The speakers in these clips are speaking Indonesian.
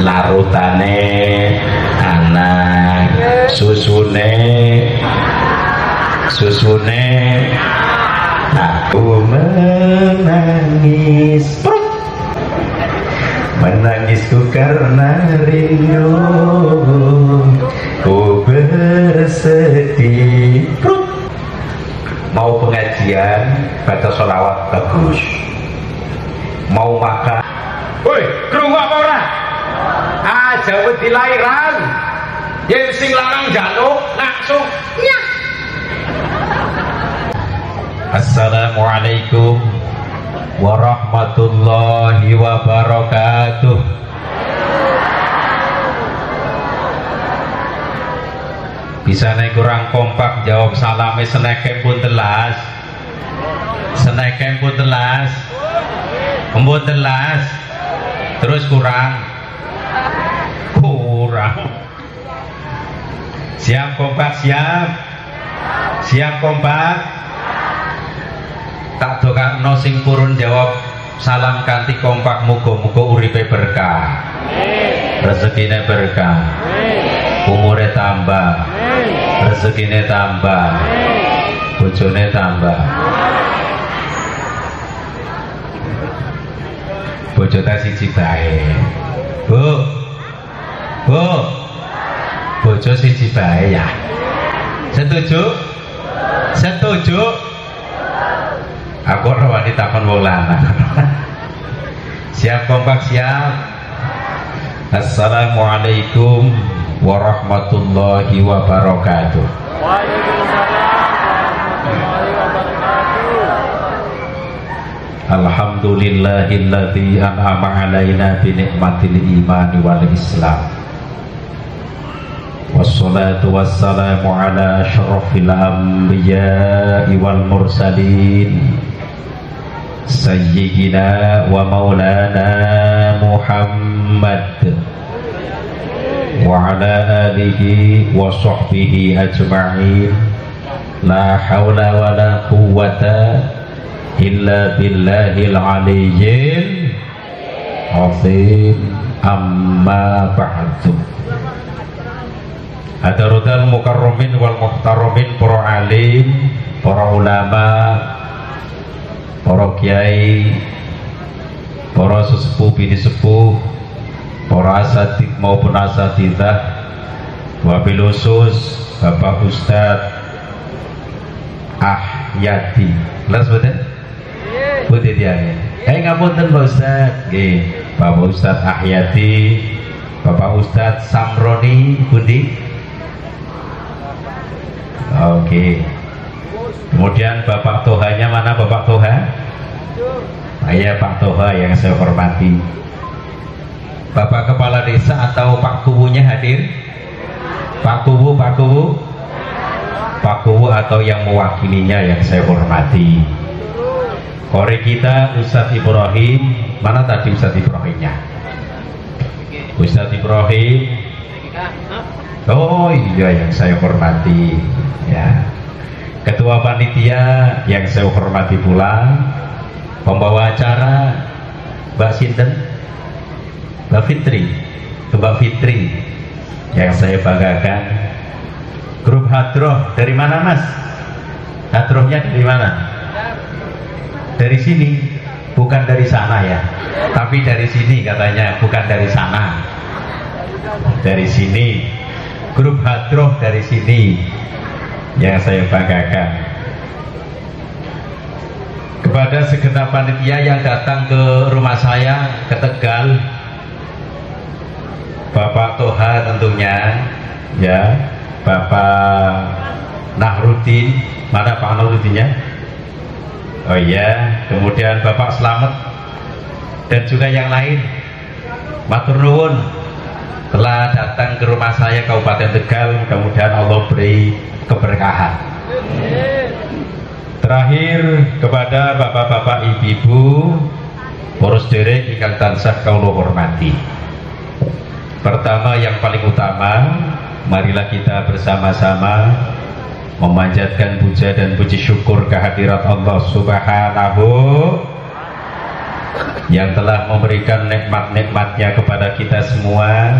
larutane anak, susune aku menangis, menangisku karena rindu, ku bersedih. Mau pengajian baca sholawat bagus, mau makan woi krungu apa ora aja wedi lairan yen sing larang jaluk langsung ya. Assalamualaikum warahmatullahi wabarakatuh. Bisa naik kurang kompak jawab salame seneke pun telas, seneke pun telas, embun telas, terus kurang. Siap kompak, siap kompak. Tak dokakno sing purun jawab salam kanthi kompak, muga-muga uripe berkah, rezekine berkah, umure tambah, rezekine tambah, bojone tambah. Bojone siji bae. Bu, bojo siji bae ya. Setuju? Aku ora wani takon wong lanang. Siap kompak, siap. Assalamualaikum warahmatullahi wabarakatuh. Alhamdulillahilladzi an'ama alaina bi ni'matil imani wal islam. Wassalatu wassalamu ala asyrafil anbiya'i wal mursalin sayyidina wa maulana Muhammad wa ala alihi wa sahbihi ajma'in. La hawla wa la quwwata illa billahil aliyyil azim. Amma ba'du. Hadarudal mukarramin wal muhtaramin, para alim, para ulama, para kiai, para sesepuh bini sepuh, para asatid maupun asatidah, wabil khusus Bapak Ustadz Ahyadi. Leres betul? Betul dia. Ngapunten Pak Ustadz. Nggih, Bapak Ustadz Ahyadi, Bapak Ustadz Samroni Budi. Oke. Kemudian Bapak Tohanya mana Bapak Toha? Iya Pak Toha yang saya hormati. Bapak Kepala Desa atau Pak Kubunya hadir? Pak Kubu atau yang mewakilinya yang saya hormati. Kori kita Ustadz Ibrahim, mana tadi Ustadz Ibrahimnya? Ustadz Ibrahim. Oh iya yang saya hormati ya. Ketua panitia yang saya hormati pula, pembawa acara Mbak Sinten, Mbak Fitri yang saya banggakan. Grup Hadroh dari mana Mas? Hadrohnya dari mana? Dari sini, bukan dari sana ya, tapi dari sini katanya, bukan dari sana, dari sini. Grup Hadroh dari sini yang saya banggakan. Kepada segenap panitia yang datang ke rumah saya ke Tegal, Bapak Toha tentunya ya, Bapak Nahrudin, mana Pak Nahrudinnya? Oh iya, kemudian Bapak Slamet dan juga yang lain, matur nuwun telah datang ke rumah saya Kabupaten Tegal. Mudah-mudahan Allah beri keberkahan. Terakhir kepada bapak-bapak, ibu-ibu, para sederek ingkang tansah kula hormati. Pertama, yang paling utama, marilah kita bersama-sama memanjatkan puja dan puji syukur kehadirat Allah Subhanahu yang telah memberikan nikmat-nikmatnya kepada kita semua,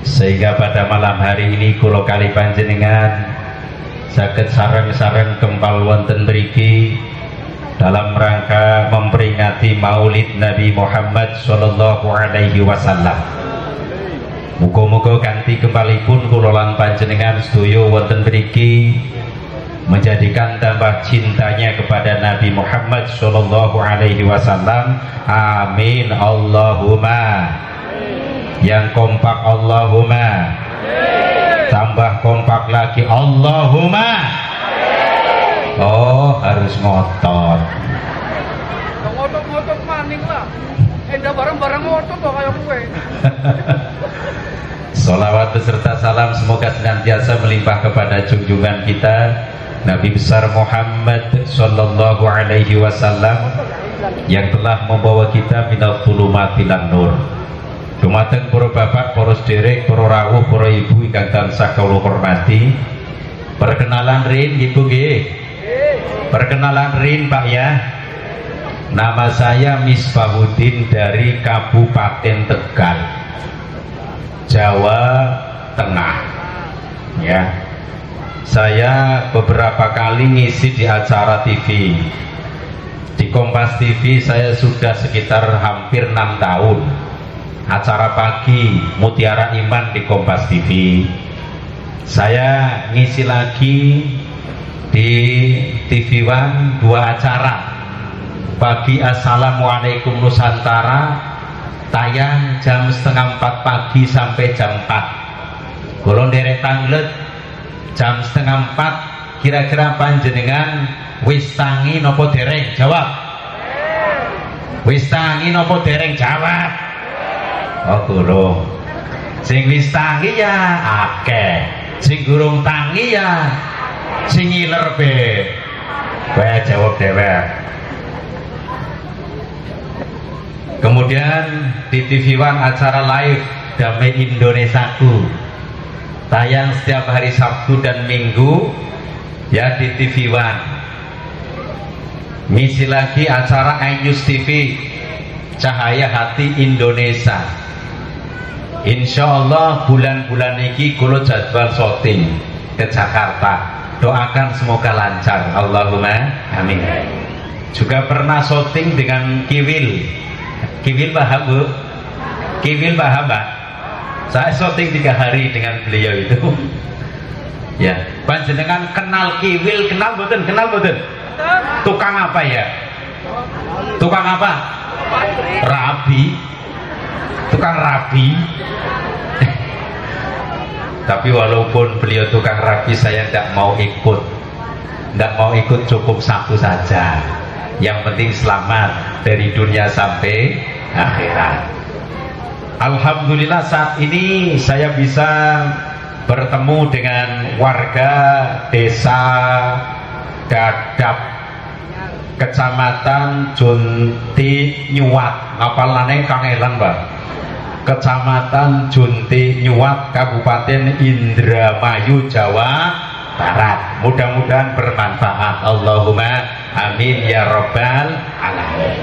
sehingga pada malam hari ini kula kali panjenengan saged sareng-sareng kempal wonten mriki dalam rangka memperingati Maulid Nabi Muhammad sallallahu alaihi wasallam. Muga-muga kanthi kempalipun kula lan panjenengan sedaya wonten mriki menjadikan tambah cintanya kepada Nabi Muhammad sallallahu alaihi wasallam. Amin Allahumma. Yang kompak Allahumma. Tambah kompak lagi Allahumma. Oh, harus ngotot. Ngotot-ngotot maning lah. Endah barang-barang ngotot kok kayak kowe. Sholawat beserta salam semoga senantiasa melimpah kepada junjungan kita Nabi besar Muhammad sallallahu alaihi wasallam yang telah membawa kita minal dhulumati ilan nur. Dumateng para bapak, para sederek, para rawuh, para ibu ingkang tansah kula hormati. Perkenalan rin Ibu nggih. Perkenalan rin Pak ya. Nama saya Misbahuddin dari Kabupaten Tegal, Jawa Tengah. Ya. Saya beberapa kali ngisi di acara TV. Di Kompas TV saya sudah sekitar hampir 6 tahun. Acara pagi Mutiara Iman di Kompas TV. Saya ngisi lagi di TV One 2 acara. Pagi Assalamualaikum Nusantara tayang jam setengah 4 pagi sampai jam 4. Kula nderek tanglet jam setengah 4 kira-kira panjenengan wis tangi nopo dereng? Jawab. Wis tangi nopo dereng? Jawab. Oh gurung. Sing wis tangi ya akeh, sing gurung tangi ya sing ngiler be. Kowe jawab dhewek. Kemudian di TV One acara live Damai Indonesiaku tayang setiap hari Sabtu dan Minggu ya di TV One. Ngisi lagi acara iNews TV Cahaya Hati Indonesia. Insya Allah bulan-bulan ini kula jadwal syuting ke Jakarta. Doakan semoga lancar. Allahumma amin. Juga pernah syuting dengan Kiwil. Kiwil paham Bu? Kiwil paham Pak? Saya syuting 3 hari dengan beliau itu. Ya, panjenengan kenal Kiwil, kenal mboten? Kenal mboten? Tukang apa ya? Tukang apa? Rabi. Tukang rabi. Tapi walaupun beliau tukang rabi, saya tidak mau ikut. Tidak mau ikut, cukup satu saja. Yang penting selamat dari dunia sampai akhirat. Alhamdulillah saat ini saya bisa bertemu dengan warga desa Dadap, Kecamatan Junti Nyuwat. Ngapalane kangelan Mbak. Kecamatan Junti Nyuwat, Kabupaten Indramayu, Jawa Barat. Mudah-mudahan bermanfaat. Allahumma amin ya rabbal alamin.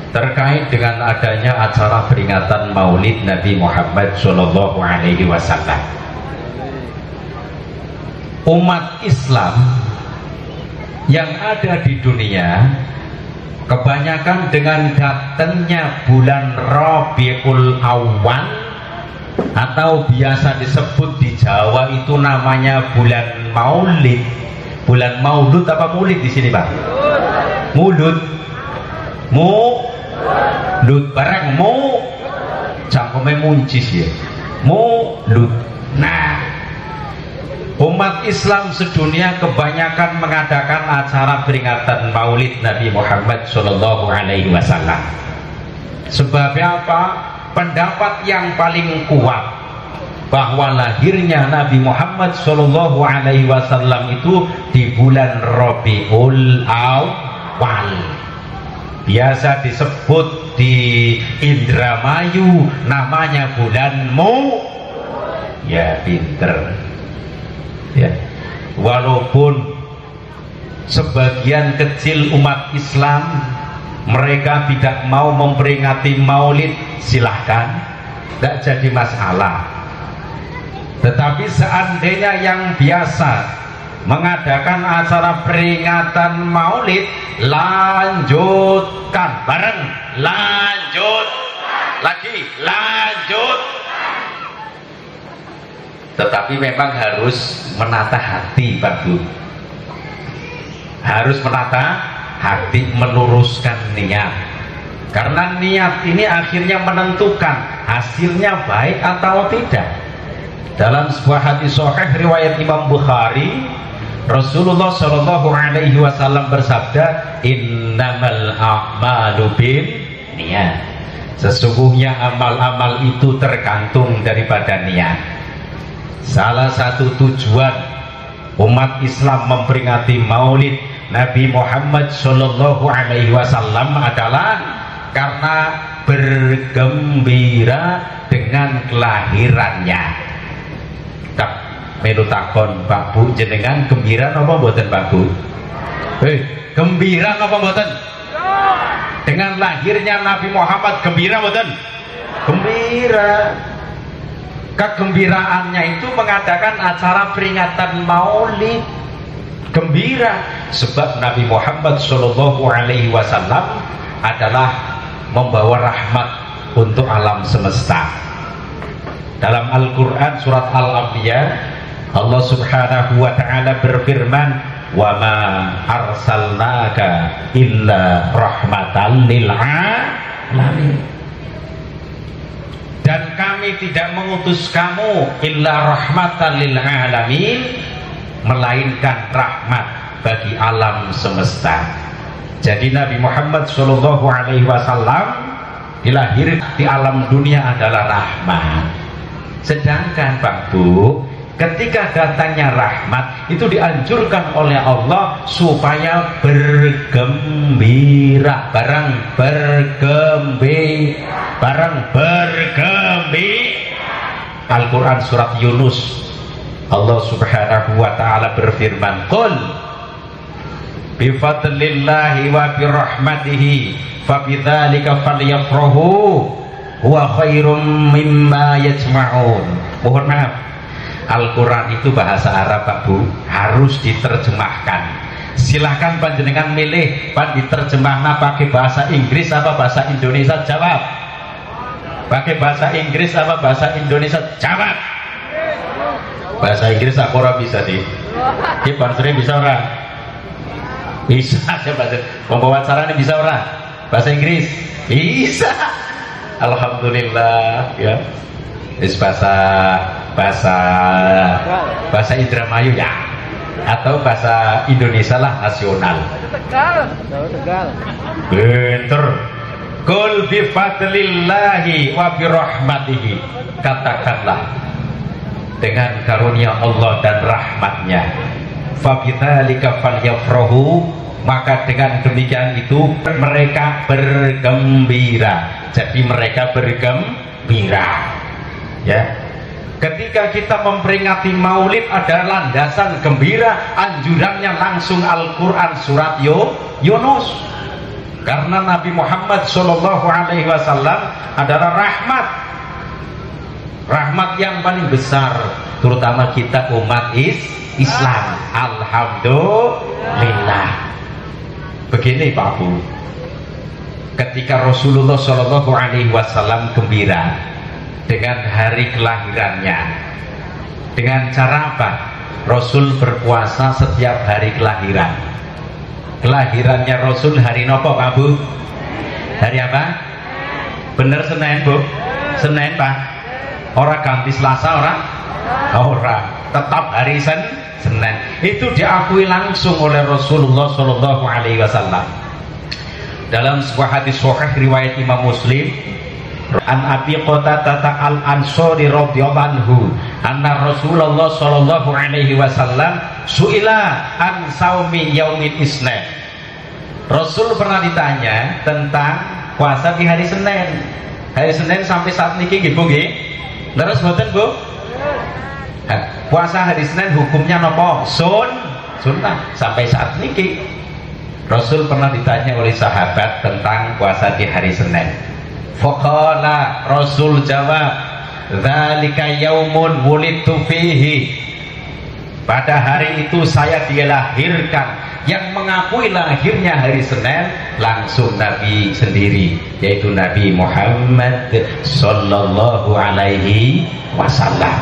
Terkait dengan adanya acara peringatan Maulid Nabi Muhammad sallallahu alaihi wasallam, umat Islam yang ada di dunia kebanyakan dengan datangnya bulan Rabiul Awal atau biasa disebut di Jawa itu namanya bulan Maulid. Bulan Maulud apa Maulid di sini Pak? Mulud. Mulud barang mu cangkeme muncis ya. Mulud. Nah, umat Islam sedunia kebanyakan mengadakan acara peringatan Maulid Nabi Muhammad sallallahu alaihi wasallam. Sebabnya apa? Pendapat yang paling kuat bahwa lahirnya Nabi Muhammad sallallahu alaihi wasallam itu di bulan Rabiul Awal. Biasa disebut di Indramayu namanya bulan ya pinter. Ya, walaupun sebagian kecil umat Islam mereka tidak mau memperingati maulid, silahkan, tidak jadi masalah. Tetapi seandainya yang biasa mengadakan acara peringatan maulid, lanjutkan bareng, lanjut lagi, lanjut. Tetapi memang harus menata hati, Pak Bu, harus menata hati, meluruskan niat, karena niat ini akhirnya menentukan hasilnya baik atau tidak. Dalam sebuah hadis sahih riwayat Imam Bukhari, Rasulullah Shallallahu Alaihi Wasallam bersabda, innamal a'malu bin niat. Sesungguhnya amal-amal itu tergantung daripada niat. Salah satu tujuan umat Islam memperingati maulid Nabi Muhammad Shallallahu Alaihi Wasallam adalah karena bergembira dengan kelahirannya. Tak melu takon, Pak Bu, jenengan gembira napa mboten, Pak Bu? Gembira napa mboten? Dengan lahirnya Nabi Muhammad gembira mboten? Gembira. Kegembiraannya itu mengadakan acara peringatan maulid, gembira, sebab Nabi Muhammad Shallallahu Alaihi Wasallam adalah membawa rahmat untuk alam semesta. Dalam Al-Quran surat Al-Anbiya, Allah Subhanahu wa Ta'ala berfirman, wa ma arsalnaka illa rahmatan lil alamin. Dan kami tidak mengutus kamu illa rahmatan lil alamin, melainkan rahmat bagi alam semesta. Jadi Nabi Muhammad Shallallahu Alaihi Wasallam dilahirkan di alam dunia adalah rahmat. Sedangkan Pak Bu, ketika datangnya rahmat itu dianjurkan oleh Allah supaya bergembira, bareng bergembira, bareng bergembira. Al-Quran surat Yunus, Allah Subhanahu wa Ta'ala berfirman, qul bifadlillahi wa birahmatihi fabidzalika falyafrahu huwa khairum mimma yajma'un. Mohon maaf, Al-Quran itu bahasa Arab, Pak Bu, harus diterjemahkan. Silahkan panjenengan milih, Pak, diterjemahkan pakai bahasa Inggris apa bahasa Indonesia? Jawab. Pakai bahasa Inggris apa bahasa Indonesia? Jawab. Bahasa Inggris aku ora bisa sih. Ki Pansri bisa ora? Bisa aja bahasa. Pembawa acaranya bisa ora? Bahasa Inggris? Bisa. Alhamdulillah ya. Bahasa Indramayu ya, atau bahasa Indonesia lah nasional. Tegal. Bener. Qul bi fadlillahi wa bi rahmatihi. Katakanlah dengan karunia Allah dan rahmatnya. Fa bidzalika falyafrahu, maka dengan demikian itu mereka bergembira. Jadi mereka bergembira. Ya. Ketika kita memperingati maulid ada landasan gembira, anjurannya langsung Al-Quran surat Yunus. Karena Nabi Muhammad Shallallahu Alaihi Wasallam adalah rahmat yang paling besar, terutama kita umat Islam. Alhamdulillah. Begini Pak Bu, ketika Rasulullah Shallallahu Alaihi Wasallam gembira dengan hari kelahirannya, dengan cara apa? Rasul berpuasa setiap hari kelahiran. Kelahirannya Rasul hari nopo Pak Bu? Hari apa? Bener Senin Bu? Senin Pak? Orang ganti Selasa orang? Orang. Tetap hari Senin. Itu diakui langsung oleh Rasulullah Shallallahu Alaihi Wasallam. Dalam sebuah hadis sahih riwayat Imam Muslim, an Abi Qatadah al-Ansari radhiyallahu anhu, anna Rasulullah sallallahu alaihi wasallam suila an saumi yaumil isnin. Rasul pernah ditanya tentang puasa di hari Senin. Hari Senin sampai saat niki nggih Bu nggih? Leres mboten Bu? Puasa hari Senin hukumnya napa? Sunnah sampai saat niki. Rasul pernah ditanya oleh sahabat tentang puasa di hari Senin. Faqala, Rasul jawab, dzalika yaumun wulidtu fihi. Pada hari itu saya dilahirkan. Yang mengakui lahirnya hari Senin langsung Nabi sendiri, yaitu Nabi Muhammad sallallahu alaihi wasallam.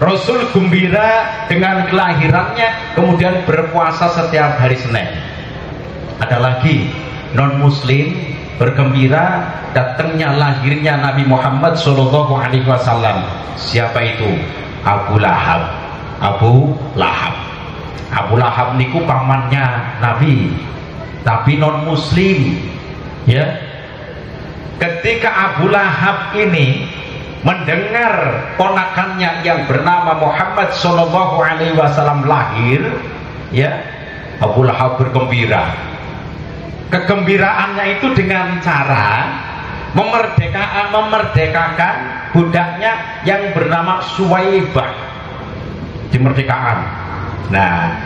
Rasul gembira dengan kelahirannya, kemudian berpuasa setiap hari Senin. Ada lagi non muslim bergembira datangnya lahirnya Nabi Muhammad sallallahu alaihi wasallam. Siapa itu? Abu Lahab. Abu Lahab niku pamannya Nabi, tapi non muslim, ya. Ketika Abu Lahab ini mendengar ponakannya yang bernama Muhammad sallallahu alaihi wasallam lahir, ya, Abu Lahab bergembira. Kegembiraannya itu dengan cara memerdekakan budaknya yang bernama Suwaibah, dimerdekakan. Nah,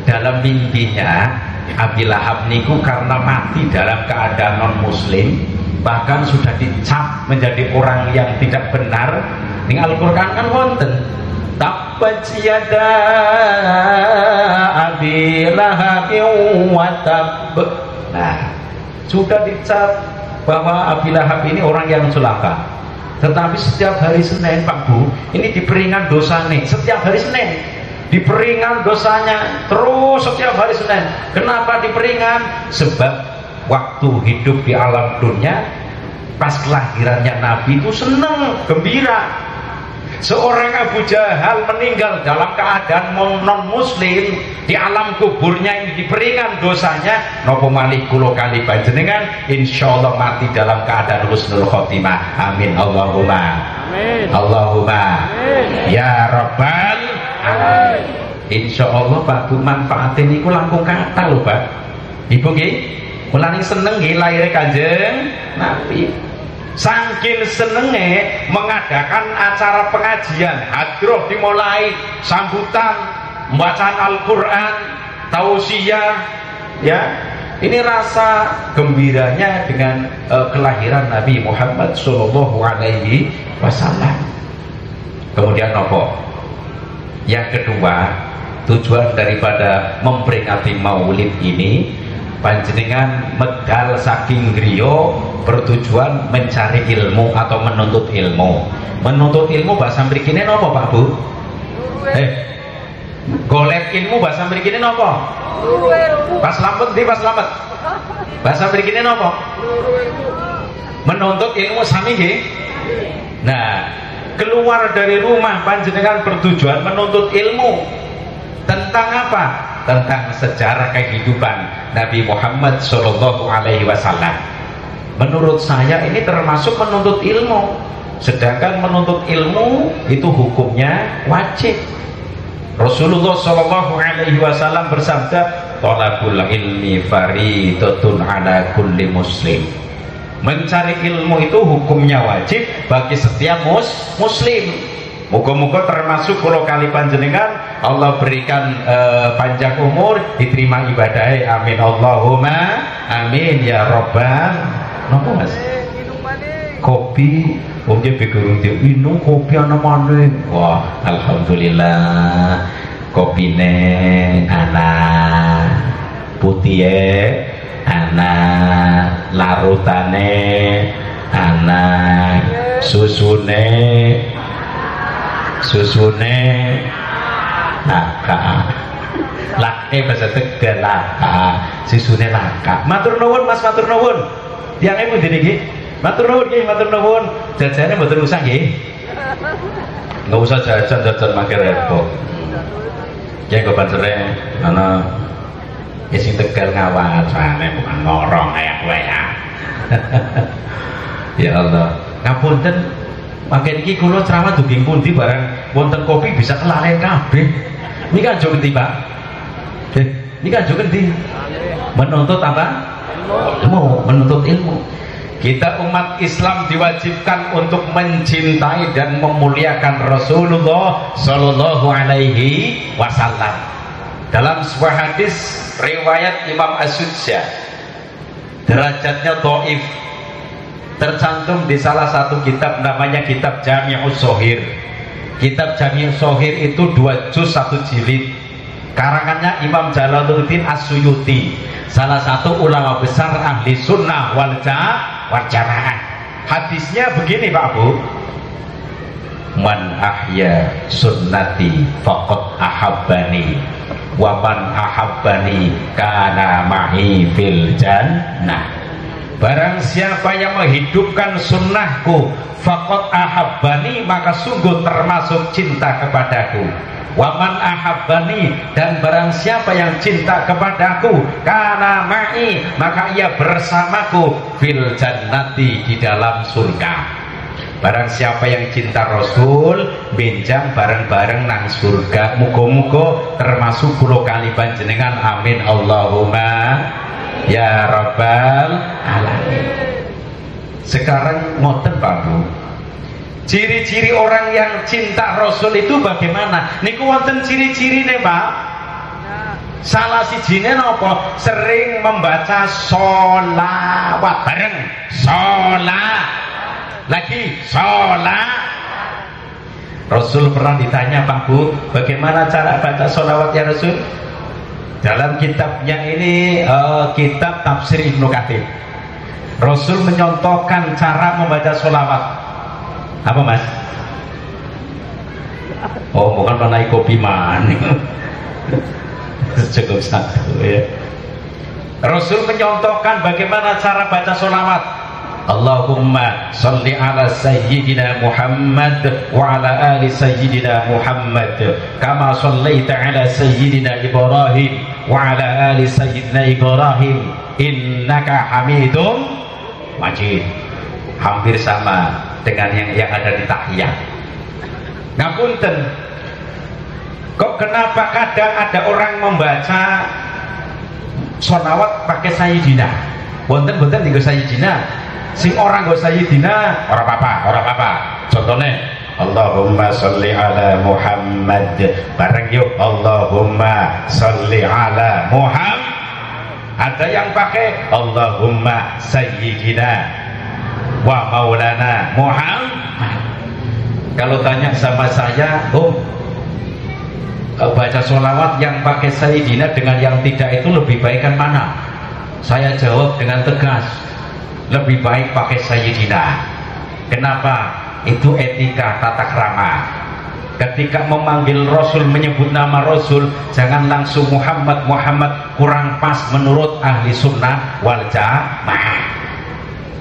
dalam mimpinya Abi Lahab niku karena mati dalam keadaan non muslim, bahkan sudah dicap menjadi orang yang tidak benar. Ning Al-Qur'an kan wonten tabbat yada Abi Lahab wa tab. Nah, sudah dicap bahwa Abi Lahab ini orang yang celaka. Tetapi setiap hari Senin, Pak Bu, ini diperingan dosa nih. Setiap hari Senin diperingan dosanya terus setiap hari Senin. Kenapa diperingan? Sebab waktu hidup di alam dunia pas kelahirannya Nabi itu senang, gembira. Seorang Abu Jahal meninggal dalam keadaan non muslim, di alam kuburnya ini diperingan dosanya. Nopo malih kula kali panjenengan insyaallah mati dalam keadaan husnul khotimah. Amin Allahumma amin. Allahumma amin. Ya Rabbal alamin. Insyaallah Pak Bu manfaatnya niku langkung kata lho Pak. Ibu nggih, kula ning seneng nggih lahir Kanjeng Nabi. Saking senenge mengadakan acara pengajian hadroh dimulai, sambutan, bacaan Al-Quran, tausiah, ya. Ini rasa gembiranya dengan kelahiran Nabi Muhammad sallallahu alaihi wasallam. Kemudian nopo? Yang kedua, tujuan daripada memperingati Maulid ini, panjenengan medal saking griya bertujuan mencari ilmu atau menuntut ilmu. Menuntut ilmu bahasa mrikine napa Pak Bu? Golek ilmu bahasa mrikine napa? Pas lampet di pas lampet. Bahasa mrikine napa? Menuntut ilmu sami nggih. Nah, keluar dari rumah panjenengan bertujuan menuntut ilmu. Tentang apa? Tentang sejarah kehidupan Nabi Muhammad sallallahu alaihi wasallam. Menurut saya ini termasuk menuntut ilmu. Sedangkan menuntut ilmu itu hukumnya wajib. Rasulullah sallallahu alaihi wasallam bersabda, "Thalabul ilmi fariidatun ala kulli muslim." Mencari ilmu itu hukumnya wajib bagi setiap muslim. Moga-moga termasuk kalau kali panjenengan Allah berikan panjang umur, diterima ibadahnya. Amin Allahumma amin ya Rabbal. Napa Mas? Kopi, mungkin begurung dia minum kopi ana maneh. Wah, alhamdulillah. Kopine ana putih ana larutane ana susune laka bahasa Tegal laka susune laka. Matur nuwun Mas, matur nuwun. Tiange pundi niki? Matur nuwun nggih, matur nuwun. Jajane mboten usah nggih. Enggak usah jajan mangke repot. Ya kok pancere ana sing Tegal ngawasane bukan ngorong kaya kowe ya. Ya Allah. Ngapunten, mangke niki kula ceramah dugi pundi barang wonten kopi bisa kelalen kabeh. Niki aja ngendi, Pak? Niki aja ngendi? Menuntut apa? Ilmu, menuntut ilmu. Kita umat Islam diwajibkan untuk mencintai dan memuliakan Rasulullah sallallahu alaihi wasallam. Dalam sebuah hadis riwayat Imam As-Sudja, derajatnya dhaif, tercantum di salah satu kitab namanya kitab Jami'us Shaghir. Kitab Jami'us Shaghir itu 2 juz 1 jilid, karangannya Imam Jalaluddin As-Suyuti, salah satu ulama besar ahli sunnah wal jamaah. Hadisnya begini Pak Bu, man ahya sunnati faqad ahabbani wa man ahabbani kana ma'i fil jannah. Barang siapa yang menghidupkan sunnahku faqad ahabbani, maka sungguh termasuk cinta kepadaku. Wa man ahabbani, dan barang siapa yang cinta kepadaku kana ma'i, maka ia bersamaku fil jannati, di dalam surga. Barang siapa yang cinta Rasul, benjang bareng-bareng nang surga. Muga-muga termasuk kula kali panjenengan, amin Allahumma ya rabbal alamin. Sekarang ngoten Pak Bu, ciri-ciri orang yang cinta Rasul itu bagaimana? Niku wonten ciri-cirine Pak. Salah sijine napa? Sering membaca sholawat bareng. Lagi sholat. Rasul pernah ditanya Pak Bu, bagaimana cara baca sholawat ya Rasul? Dalam kitabnya ini kitab tafsir Ibnu Katsir, Rasul menyontohkan cara membaca sholawat. Apa Mas? Oh bukan panai kopi man. Cukup satu ya. Rasul menyontohkan bagaimana cara baca sholawat. Allahumma salli ala sayyidina Muhammad wa ala ali sayyidina Muhammad kama sallaita ala sayyidina Ibrahim wa ala ali sayyidina Ibrahim innaka hamidum majid. Hampir sama dengan yang ada di tahiyat. Ngapunten, kok kenapa kadang ada orang membaca sholawat pakai sayyidina? Wonten tinggal sayyidina. Sing orang go sayyidina ora apa-apa. Contohnya Allahumma sholli ala Muhammad, bareng yuk Allahumma sholli ala Muhammad. Ada yang pakai Allahumma sayyidina wa maulana Muhammad. Kalau tanya sama saya, baca sholawat yang pakai sayyidina dengan yang tidak itu lebih baik kan mana? Saya jawab dengan tegas, lebih baik pakai sayyidina. Kenapa? Itu etika tata krama. Ketika memanggil Rasul, menyebut nama Rasul, jangan langsung Muhammad, kurang pas menurut ahli sunnah wal jamaah.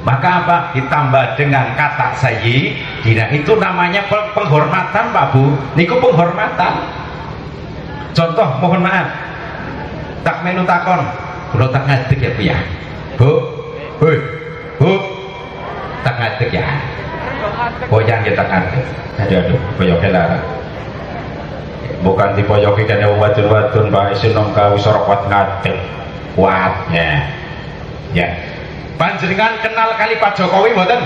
Maka apa? Ditambah dengan kata sayyidina, itu namanya penghormatan Pak Bu. Niku penghormatan. Contoh, mohon maaf, tak menu takon, kula tak ngadeg ya Bu ya. Bu, tak ngadeg ya. Boyang ya tak ngadeg. Aduh, boyoknya larang. Bukan dipoyoki kene wadon-wadon Pak isin nang kawis ora kuat ngadeg. Kuatnya. Ya. Panjenengan kenal kali Pak Jokowi mboten?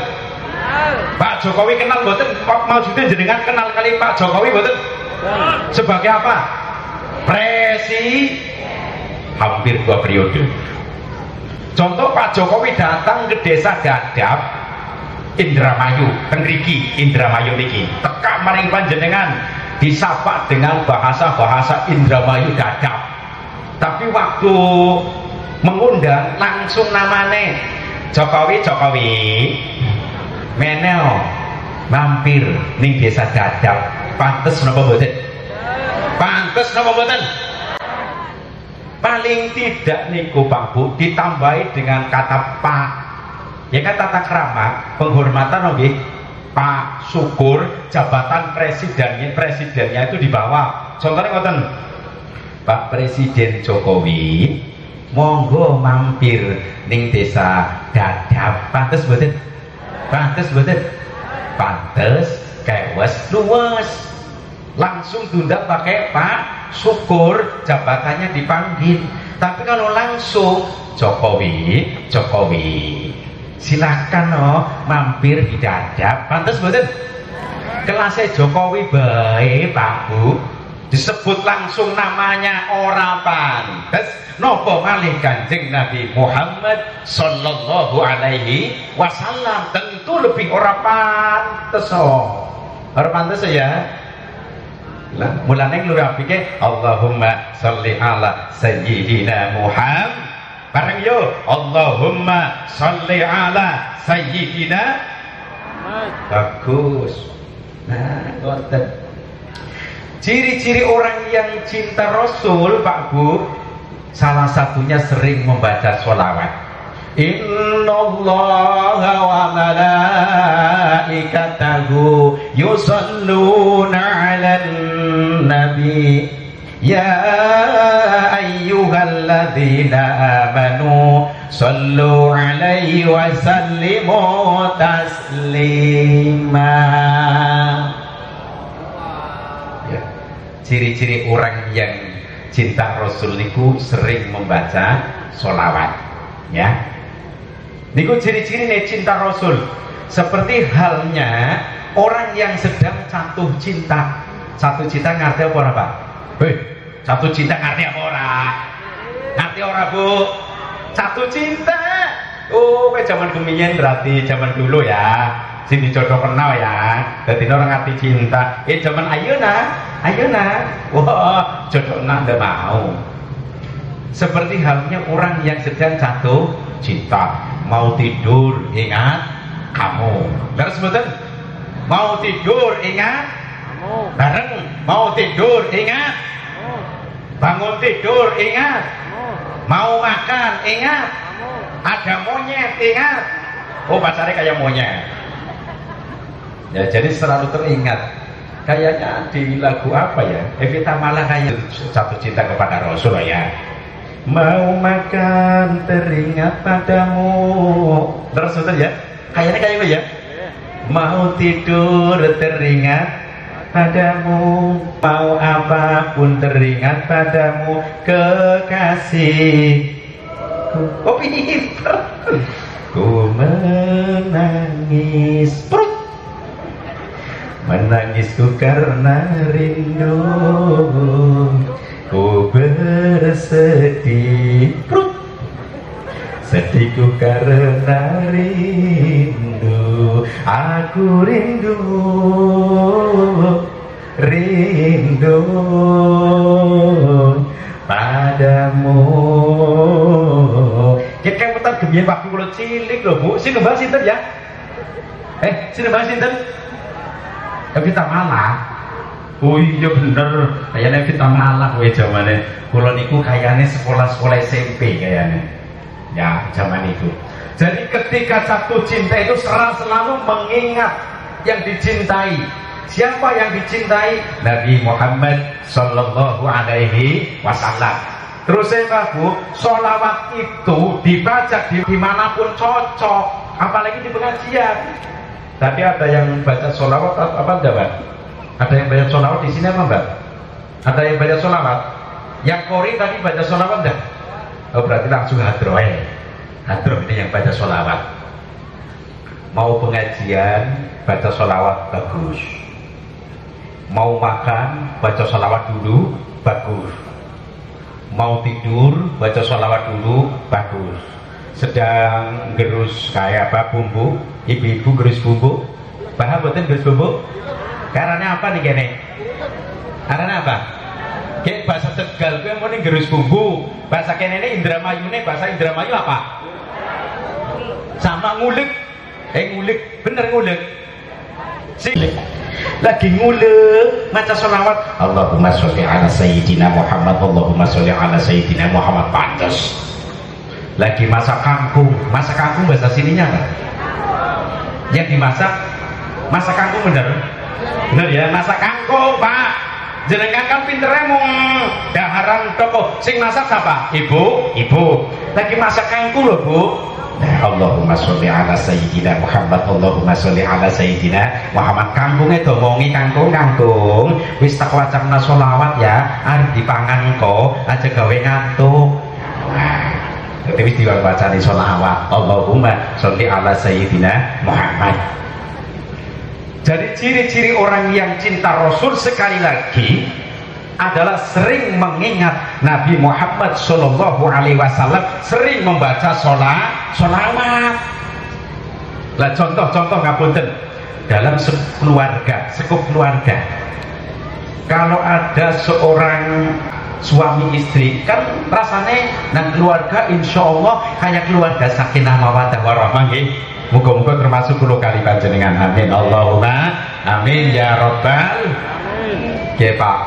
Pak Jokowi kenal mboten? Maksudnya jenengan kenal kali Pak Jokowi mboten? Sebagai apa? Hampir 2 periode. Contoh, Pak Jokowi datang ke desa Dadap, Indramayu, tengriki Indramayu niki, teka maring panjenengan disapa dengan bahasa Indramayu Dadap. Tapi waktu mengundang langsung namane Jokowi menel mampir ning desa Dadap. Pantes napa mboten? Paling tidak niku Pak Bu ditambahi dengan kata Pak. Ya kan tata krama, penghormatan nggih. Pak, syukur jabatan presidennya itu di bawah. Contohnya ngoten. Pak Presiden Jokowi monggo mampir ning desa Dadap. Pantes mboten? Pantes kewes luwes. Langsung tunda pakai Pak, syukur jabatannya dipanggil. Tapi kalau langsung Jokowi silakan mampir di Dadap. Pantes mboten? Kelasnya Jokowi baik Pak Bu, disebut langsung namanya ora pantes nopo malih Kanjeng Nabi Muhammad sallallahu alaihi wasallam, tentu lebih ora pantes. Ora pantes ya. Lah mulane luwih apike Allahumma sholli ala sayyidina Muhammad. Bareng yo Allahumma sholli ala sayyidina bagus. Nah, ngoten. Ciri-ciri orang yang cinta Rasul, Pak Bu, salah satunya sering membaca sholawat. Innallaha wa malaikatahu yusalluna 'alan nabi ya ayyuhalladzina amanu sallu 'alaihi wa sallimu taslima. Ya. Ciri-ciri orang yang cinta Rasul niku sering membaca sholawat, ya. Niku ciri-ciri nih cinta Rasul. Seperti halnya orang yang sedang jatuh cinta. Jatuh cinta ngerti apa ora, Pak? Hei, jatuh cinta ngerti apa ora? Ngerti ora, Bu? Jatuh cinta. Oh, kayak zaman kemingen berarti zaman dulu ya. Sini jodoh kenal ya. Jadi orang ngerti cinta. Zaman ayeuna, wah, jodoh nak ndak mau. Seperti halnya orang yang sedang jatuh cinta, mau tidur ingat kamu. Terus betul? Mau tidur ingat kamu. Bareng mau tidur ingat. Bangun tidur ingat. Mau makan ingat. Ada monyet ingat. Oh, pacarnya kayak monyet. Ya, jadi selalu teringat. Kayaknya di lagu apa ya? Evita Mala kayak jatuh cinta kepada Rasul ya. Mau makan teringat padamu. Terus betul ya? Kayaknya kayak gitu ya. Mau tidur teringat padamu. Mau apapun teringat padamu, kekasih. Oh, pinter. Ku menangis. Menangisku karena rindu, ku bersedih, sedihku karena rindu, aku rindu, rindu padamu. Kita kan putar gemien waktu kalau cilik loh, Bu. Sini bahas sinten ya? Sini bahas sinten? Evita Mala. Oh iya bener, kayaknya Evita Mala kowe zamane. Kula niku kayaknya sekolah-sekolah SMP kayaknya. Ya, zaman itu. Jadi ketika jatuh cinta itu selalu mengingat yang dicintai. Siapa yang dicintai? Nabi Muhammad sallallahu alaihi wasallam. Terus saya Bu, sholawat itu dibaca dimanapun cocok, apalagi di pengajian. Tapi ada yang baca sholawat apa enggak, Mbak? Ada yang baca sholawat di sini apa, Mbak? Ada yang baca sholawat? Yang kori tadi baca sholawat enggak? Oh, berarti langsung hadroh ya. Hadroh ini yang baca sholawat. Mau pengajian baca sholawat bagus. Mau makan baca sholawat dulu bagus. Mau tidur baca sholawat dulu bagus. Sedang gerus kayak apa bumbu, ibu-ibu gerus bumbu, paham betul gerus bumbu? Karena apa nih gini? Karena apa? Kayak bahasa Tegal gue mau nih gerus bumbu, bahasa kene ini Indramayu nih, bahasa Indramayu apa? Sama ngulik, ngulik, bener ngulik. Silik. Lagi ngulek maca sholawat Allahumma sholli ala sayyidina Muhammad, Allahumma sholli ala sayyidina Muhammad, pantas. Lagi masak kangkung bahasa sininya apa? Yang dimasak masak kangkung bener ya, masak kangkung Pak. Jenengan kan pinternya mung daharan toko, sing masak siapa? Ibu. Lagi masak kangkung loh Bu. Allahumma sholli ala sayyidina Muhammad, Allahumma sholli ala sayyidina Muhammad. Kangkungnya domongi kangkung wis tak wacana sholawat ya, arep dipangan kok aja gawe ngantuk. Tapi wis diwacani sholawat Allahumma sholli ala sayyidina Muhammad. Jadi ciri-ciri orang yang cinta Rasul sekali lagi adalah sering mengingat Nabi Muhammad Shallallahu Alaihi Wasallam, sering membaca sholawat. Lah contoh-contoh ngapunten dalam sekup keluarga. Kalau ada seorang suami istri, kan rasanya nang keluarga insya Allah kayak keluarga sakinah mawaddah warahmah nggih. Muga-muga termasuk kulo kali panjenengan. Amin Allahumma amin ya rabbal alamin. Pak,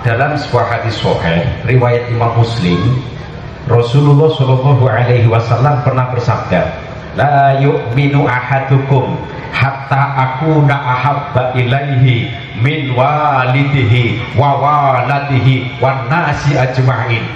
dalam sebuah hadis sahih riwayat Imam Muslim, Rasulullah Shallallahu Alaihi Wasallam pernah bersabda, la yu'minu ahadukum hatta akuna ahabba ilaihi min walidihi wa waladihi wan nasi ajma'in.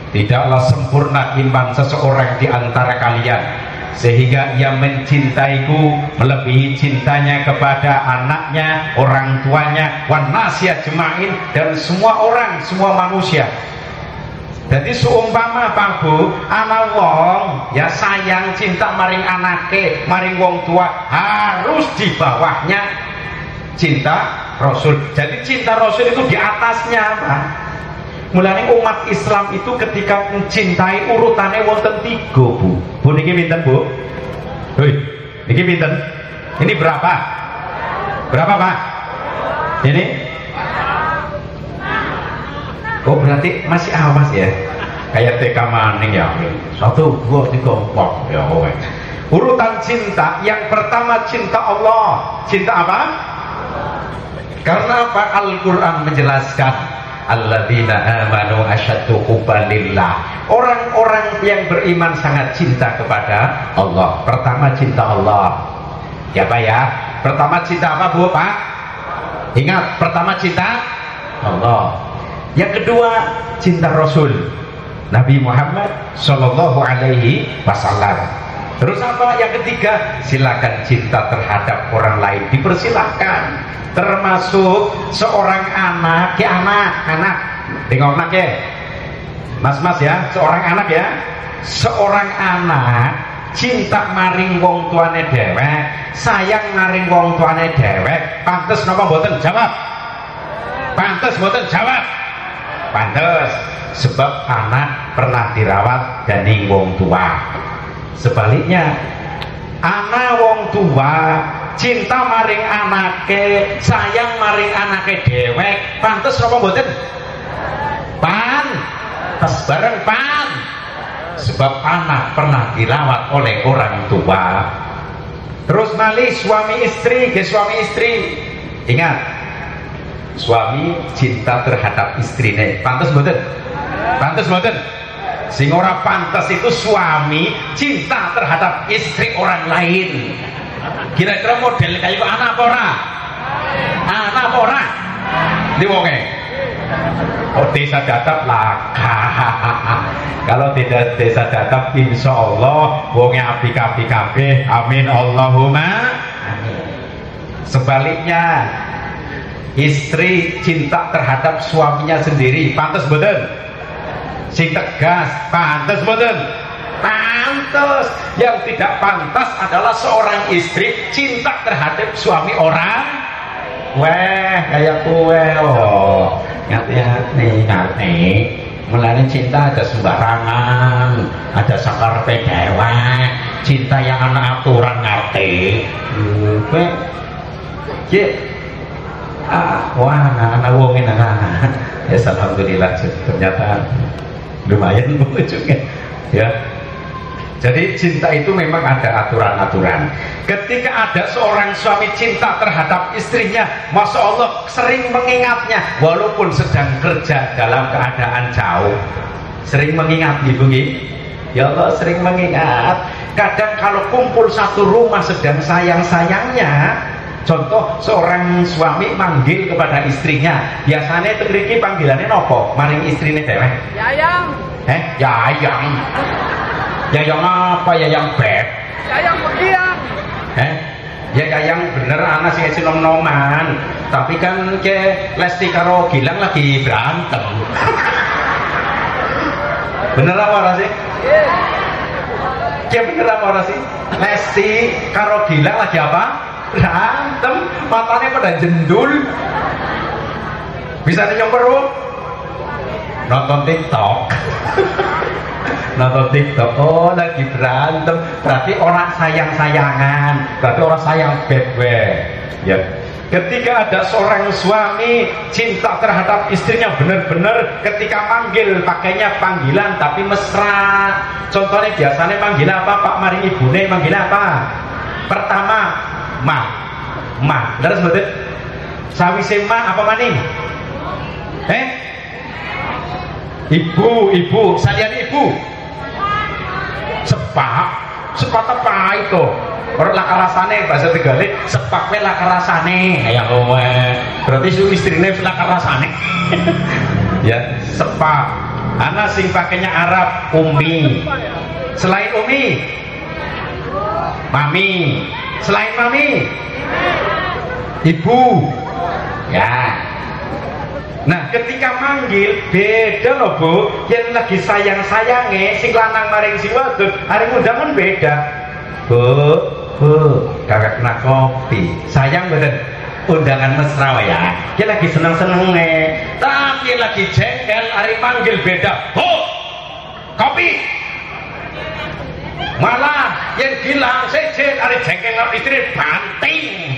Tidaklah sempurna iman seseorang di antara kalian sehingga ia mencintaiku melebihi cintanya kepada anaknya, orang tuanya, wan nasi ajma'in, dan semua orang, semua manusia. Jadi seumpama Pak Bu, anak wong ya sayang cinta maring anake, maring wong tua, harus di bawahnya cinta Rasul. Jadi cinta Rasul itu di atasnya, Pak. Mulane umat Islam itu ketika mencintai urutannya wonten 3, Bu. Bu niki pinten, Bu? Hoi, niki pinten? Ini berapa? Berapa, Pak? Ini? Oh, berarti masih awas ya? Kayak TK maning ya. 1, 2, 3, 4 ya, wes. Urutan cinta yang pertama cinta Allah. Cinta apa? Karena apa? Al-Qur'an menjelaskan alladzina amanu asyaddu hubban lillah. Orang-orang yang beriman sangat cinta kepada Allah. Pertama cinta Allah. Ya Pak ya? Pertama cinta apa Bu, Pak? Ingat, pertama cinta Allah. Yang kedua cinta Rasul Nabi Muhammad Shallallahu Alaihi Wasallam. Terus apa? Yang ketiga, silakan cinta terhadap orang lain, dipersilahkan. Termasuk seorang anak, anak, tengok nak ya, mas ya, seorang anak ya, seorang anak cinta maring wong tuane dewek, sayang maring wong tuane dewek, pantes napa mboten? Jawab. Pantes mboten? Jawab. Pantes, sebab anak pernah dirawat dening wong tua. Sebaliknya, anak wong tua cinta maring anake, sayang maring anake dewek, pantes napa mboten? Pantes bareng pan. Sebab anak pernah dirawat oleh orang tua. Terus malih suami istri, suami istri. Ingat, suami cinta terhadap istrinya, pantes mboten? Pantes mboten? Sing ora pantes itu suami cinta terhadap istri orang lain. Kira-kira model kayak anak apa ora? Anak apa ora? Ndi wonge? Oh, desa dadap lah. Kalau tidak desa dadap, insya Allah wonge apik-apik kabeh. Amin Allahumma amin. Sebaliknya, istri cinta terhadap suaminya sendiri, pantes mboten? Sing tegas, pantes mboten? Pantes. Yang tidak pantas adalah seorang istri cinta terhadap suami orang. Weh, kayak kue loh. Ngerti. Mulanya cinta ada sembarangan, ada sakar pedewek. Cinta yang anak aturan ngerti. Wah, anak wongin anak. Ya, alhamdulillah, ternyata lumayan ujungnya ya. Jadi cinta itu memang ada aturan-aturan. Ketika ada seorang suami cinta terhadap istrinya, Masya Allah sering mengingatnya walaupun sedang kerja dalam keadaan jauh. Sering mengingat ibu, ya Allah, sering mengingat. Kadang kalau kumpul satu rumah sedang sayang-sayangnya, contoh seorang suami manggil kepada istrinya, biasanya teriki panggilannya nopo maring istrinya dewek? Yayang. Yayang. Yayang apa? Yayang beb? Yayang begiang. Ya yayang bener anak sing nom-noman, tapi kan ke Lesti karo Gilang lagi berantem. Bener apa ora sih? Ya bener apa ora sih? Lesti karo Gilang lagi apa? Berantem, matanya pada jendul. Bisa nyong perut? nonton TikTok. Nonton TikTok, oh lagi berantem, berarti orang sayang-sayangan, berarti orang sayang bebe. Ya, ketika ada seorang suami cinta terhadap istrinya benar-benar, ketika manggil pakainya panggilan tapi mesra. Contohnya biasanya manggil apa Pak, mari ibune manggil apa? Pertama ma, terus betul. Sawise ma apa maning? Ibu, saliyane ibu. Sepak apa itu? Orang lakarasane bahasa Tegalé, sepak we lakarasane. Ya kowe. Berarti su istrine lakarasane. Ya, sepak. Ana sing pakainya Arab Umi. Selain Umi, Mami. Selain Mami, Ibu. Ya. Nah, ketika manggil beda loh Bu, yang lagi sayang-sayangnya sing lanang maring sing wadon, hari undangan beda. Bu, kakak kena kopi. Sayang badan undangan mesra ya. Dia lagi seneng-senengnya, tapi lagi jengkel hari manggil beda. Bu, kopi. Malah yang bilang sejen hari jengkel istri banting.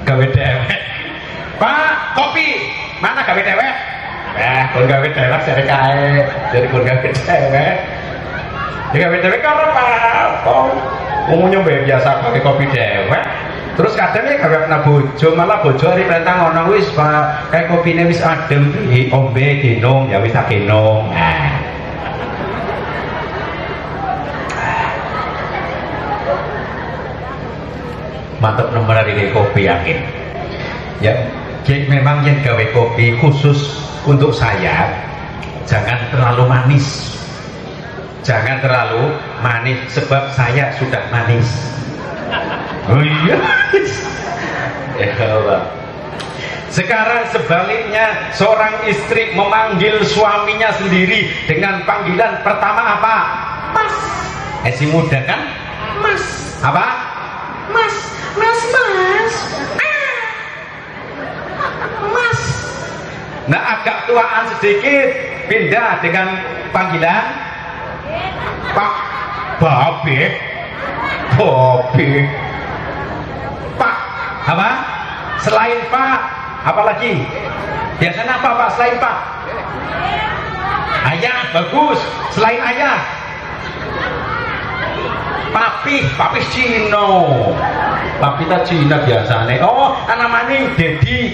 Gawe dewek. Pak, kopi. Mana gawe dewek? Kon gawe dewek sare kae. Jadi kon gawe dewek. Ya gawe dewek karo apa? Umumnya biasa pakai kopi dewek. Terus kadang ya gawe kena bojo, malah bojo hari perintah ngono wis Pak, kayak kopine wis adem ombe genong, ya wis tak genong. Mantap nomor hari kopi yakin ya. Memang yang gawe kopi khusus untuk saya, jangan terlalu manis, jangan terlalu manis sebab saya sudah manis. Oh iya. Ya Allah. Sekarang sebaliknya, seorang istri memanggil suaminya sendiri dengan panggilan pertama apa? Mas. Si muda kan? Mas. Apa? Mas. Mas. Mas. Nah, agak tuaan sedikit pindah dengan panggilan Pak, Babe, Pak. Apa? Selain Pak, apa lagi? Biasanya apa Pak selain Pak? Ayah, bagus. Selain ayah, Papi Cino. Papi ta Cina biasanya. Oh, namanya Dedi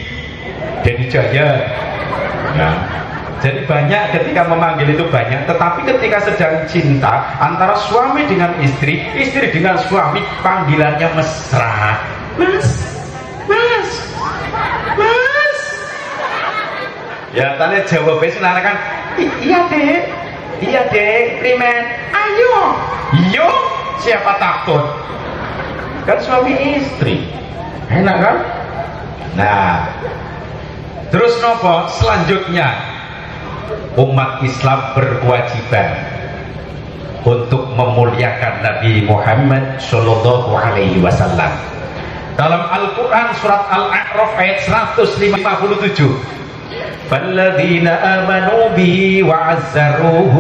Jaya. Ya. Jadi banyak ketika memanggil itu banyak, tetapi ketika sedang cinta antara suami dengan istri dengan suami, panggilannya mesra. Mas. Ya, tanya jawabnya senang kan? Iya dek, primen. Ayo, siapa takut? Kan suami istri, enak kan? Nah, terus nopo selanjutnya, umat Islam berkewajiban untuk memuliakan Nabi Muhammad Shallallahu Alaihi Wasallam. Dalam Al-Quran surat Al-A'raf ayat 157, فَالَّذِينَ آمَنُوا بِهِ وَعَزَّرُوهُ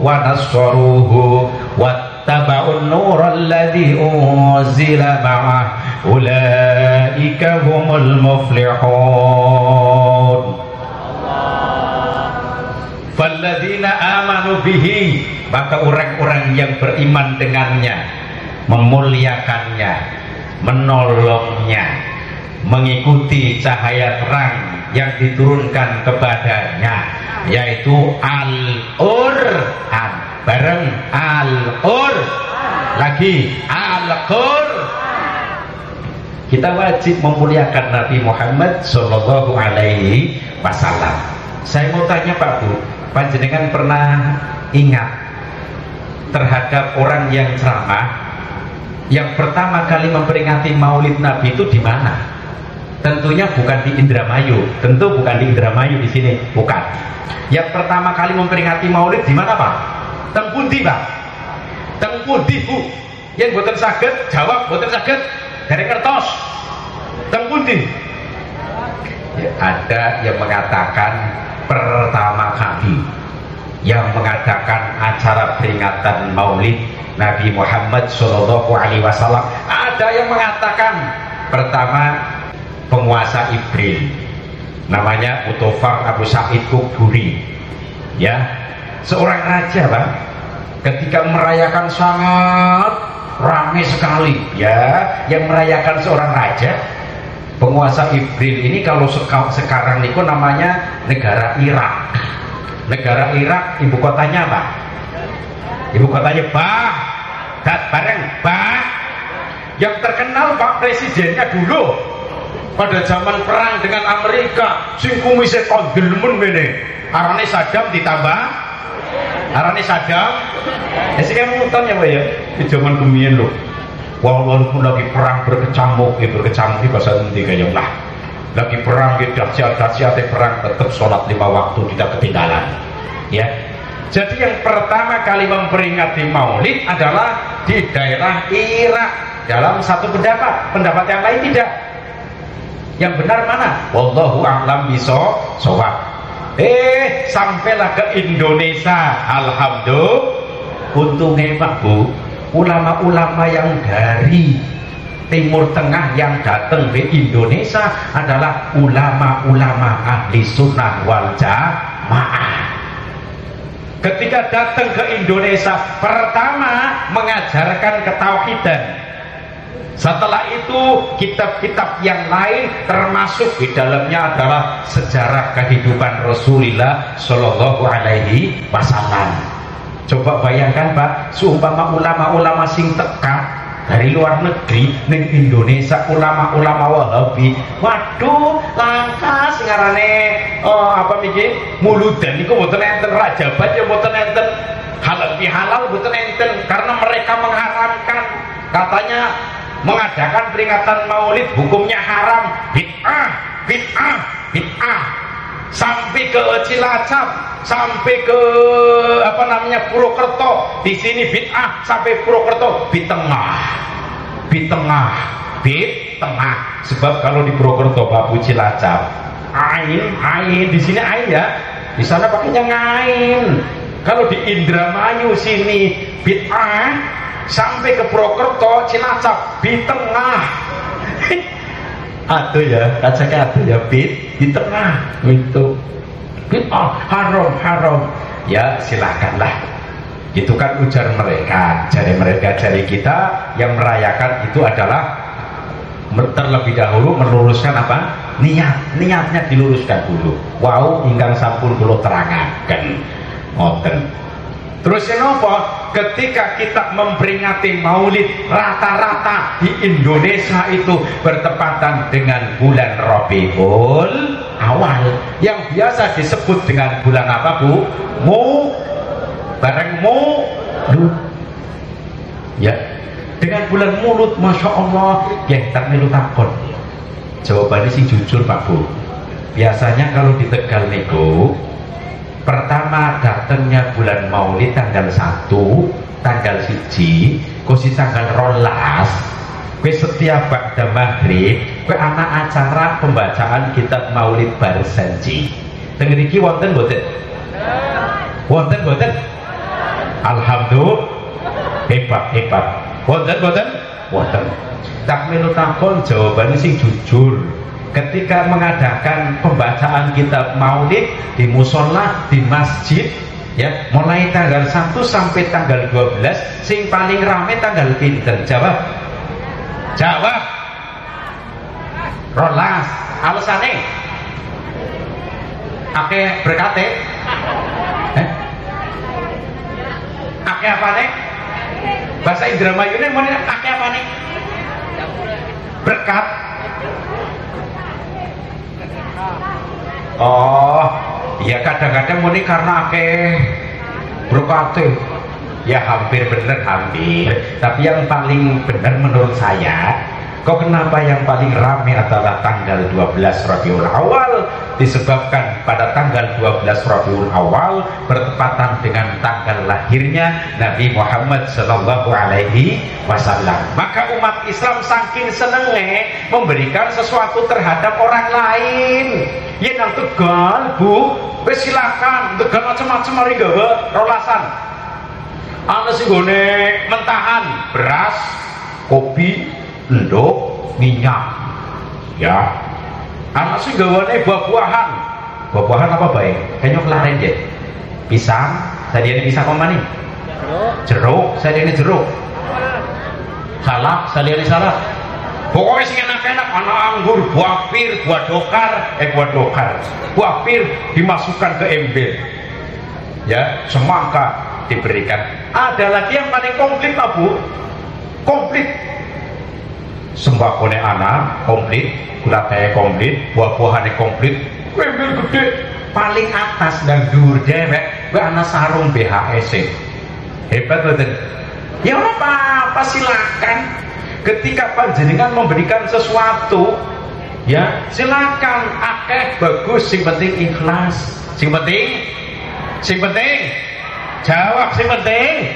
وَنَصَّرُوهُ وَاتَّبَعُوا النُّورَ الَّذِي أُنزِلَ مَعَهُ أُولَئِكَ هُمُ الْمُفْلِحُونَ. فَالَّذِينَ آمَنُوا بِهِ, maka orang-orang yang beriman dengannya, memuliakannya, menolongnya, mengikuti cahaya terang yang diturunkan kepadanya, yaitu Al-Qur'an. Bareng Al-Qur'an, lagi Al-Qur'an. Kita wajib memuliakan Nabi Muhammad Sallallahu Alaihi Wasallam. Saya mau tanya Pak Bu, panjenengan pernah ingat terhadap orang yang ceramah yang pertama kali memperingati Maulid Nabi itu di mana? Tentunya bukan di Indramayu, tentu bukan di Indramayu di sini, bukan. Yang pertama kali memperingati Maulid di mana Pak? Teng pundi Pak? Teng pundi Bu? Yang boten saged jawab, boten saged dari kertas. Teng pundi? Ya, ada yang mengatakan pertama kali yang mengadakan acara peringatan Maulid Nabi Muhammad Shallallahu Alaihi Wasallam, ada yang mengatakan pertama penguasa Ibril, namanya Utofar Abu Sa'id Kuburi, ya, seorang raja, Pak, ketika merayakan sangat ramai sekali, ya, yang merayakan seorang raja, penguasa Ibril ini. Kalau sekarang niku namanya negara Irak. Negara Irak, ibu kotanya apa? Ibu kotanya Baghdad, bareng Bah. Yang terkenal Pak presidennya dulu pada zaman perang dengan Amerika, sing kumise kondel men ngene. Arane Saddam ditambah arane Saddam. Sing mutan ya, Pak ya. Di zaman kemien lho. Walaupun lagi perang berkecamuk bahasa nanti kayak lah. Lagi perang dahsyat perang, tetap sholat 5 waktu tidak ketinggalan. Ya. Jadi yang pertama kali memperingati Maulid adalah di daerah Irak. Dalam satu pendapat yang lain tidak. Yang benar mana? Wallahu a'lam bishawab. Sampailah ke Indonesia. Alhamdulillah. Untungnya Pak Bu, ulama-ulama yang dari Timur Tengah yang datang ke Indonesia adalah ulama-ulama ahli sunnah wal jamaah. Ketika datang ke Indonesia, pertama mengajarkan ketauhidan. Setelah itu kitab-kitab yang lain, termasuk di dalamnya adalah sejarah kehidupan Rasulullah Shallallahu Alaihi Wasallam. Coba bayangkan Pak, seumpama ulama-ulama sing teka dari luar negeri ning Indonesia, ulama-ulama Wahabi, waduh langka sing ngarane apa niki muludan niku mboten enten, rajabat ya mboten enten, halal bihalal mboten enten, karena mereka mengharamkan, katanya mengadakan peringatan Maulid hukumnya haram, bid'ah sampai ke Cilacap, sampai ke apa namanya Purwokerto, di sini bid'ah sampai Purwokerto, di tengah. Sebab kalau di Purwokerto Babu Cilacap ain di sini ain ya, di sana pakainya ngain. Kalau di Indramayu sini bid'ah, sampai ke Purwokerto Cilacap di tengah. Aduh ya, kacanya aduh ya, di tengah itu haram ya, silakanlah, itu kan ujar mereka. Dari kita yang merayakan itu adalah terlebih dahulu meluruskan apa? Niatnya diluruskan dulu. Wow, ingkang sampun kula terangaken ngoten. Terus kenapa? Ketika kita memperingati Maulid, rata-rata di Indonesia itu bertepatan dengan bulan Rabiul Awal, yang biasa disebut dengan bulan apa Bu? Maulud. Ya, dengan bulan Maulud, masya Allah, yang tak melu takon. Jawabannya sih jujur Pak Bu. Biasanya kalau di Tegal niku, pertama datangnya bulan Maulid tanggal 1, tanggal 1, kosi tanggal 12, kowe setiap ba'da maghrib kowe ana acara pembacaan kitab Maulid Barsanji. Teng mriki wonten mboten? Wonten mboten? Alhamdulillah, hebat. Wonten mboten? Wonten. Tak melu takon jawabannya sing jujur. Ketika mengadakan pembacaan kitab Maulid di musola, di masjid, ya, mulai tanggal 1 sampai tanggal 12, sing paling rame tanggal pinten? Jawab. Rolas. Alasane akeh berkate. Akeh apane? Bahasa Indramayu ini muni akeh apane? Berkat. Oh, ya kadang-kadang muni karena akeh berkate. Ya hampir bener, hampir. Tapi yang paling benar menurut saya, Kok kenapa yang paling ramai adalah tanggal 12 Rabiul Awal? Disebabkan pada tanggal 12 Rabiul Awal bertepatan dengan tanggal lahirnya Nabi Muhammad Sallallahu Alaihi Wasallam. Maka umat Islam saking senengnya memberikan sesuatu terhadap orang lain. Ya nang tegal bu, wes silakan tegal macam-macam mari gawe rolasan. Ana sing gone mentahan beras, kopi, endok, minyak, ya. Anak sih gawane buah-buahan. Buah-buahan apa baik? Kayaknya kelaren ya. Pisang, tadi ini pisang apa nih? Jeruk, tadi ini jeruk. Salak, tadi ini salak. Pokoknya sih enak-enak. Anak anggur, buah pir, buah dokar. Buah pir dimasukkan ke ember. Ya, semangka diberikan. Ada lagi yang paling komplit, Bu. Komplit. Sembakone anak komplit, gula teh komplit, buah-buahannya komplit, ember gede paling atas dan dhuwur dewek anak sarung BHS. Hebat betul. Ya apa silakan. Ketika panjenengan memberikan sesuatu, ya silakan, akeh bagus, sing penting ikhlas. Sing penting jawab, sing penting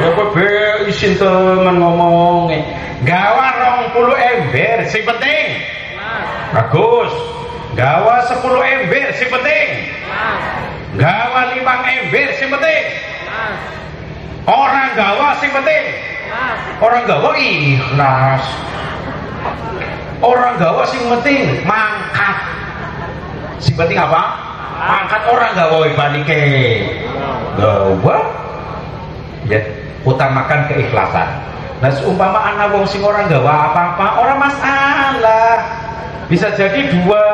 ya kowe isin temen ngomong gawa 20 ember sing penting bagus, gawa 10 ember sing penting gawa 5 ember sing penting orang gawa sing penting orang gawa ikhlas, orang gawa sing penting mangkat. Sing penting apa? Mangkat. Orang gawa balike gawa ya, utamakan keikhlasan. Nah seumpama anak wong sing orang gawa apa-apa, orang masalah. Bisa jadi dua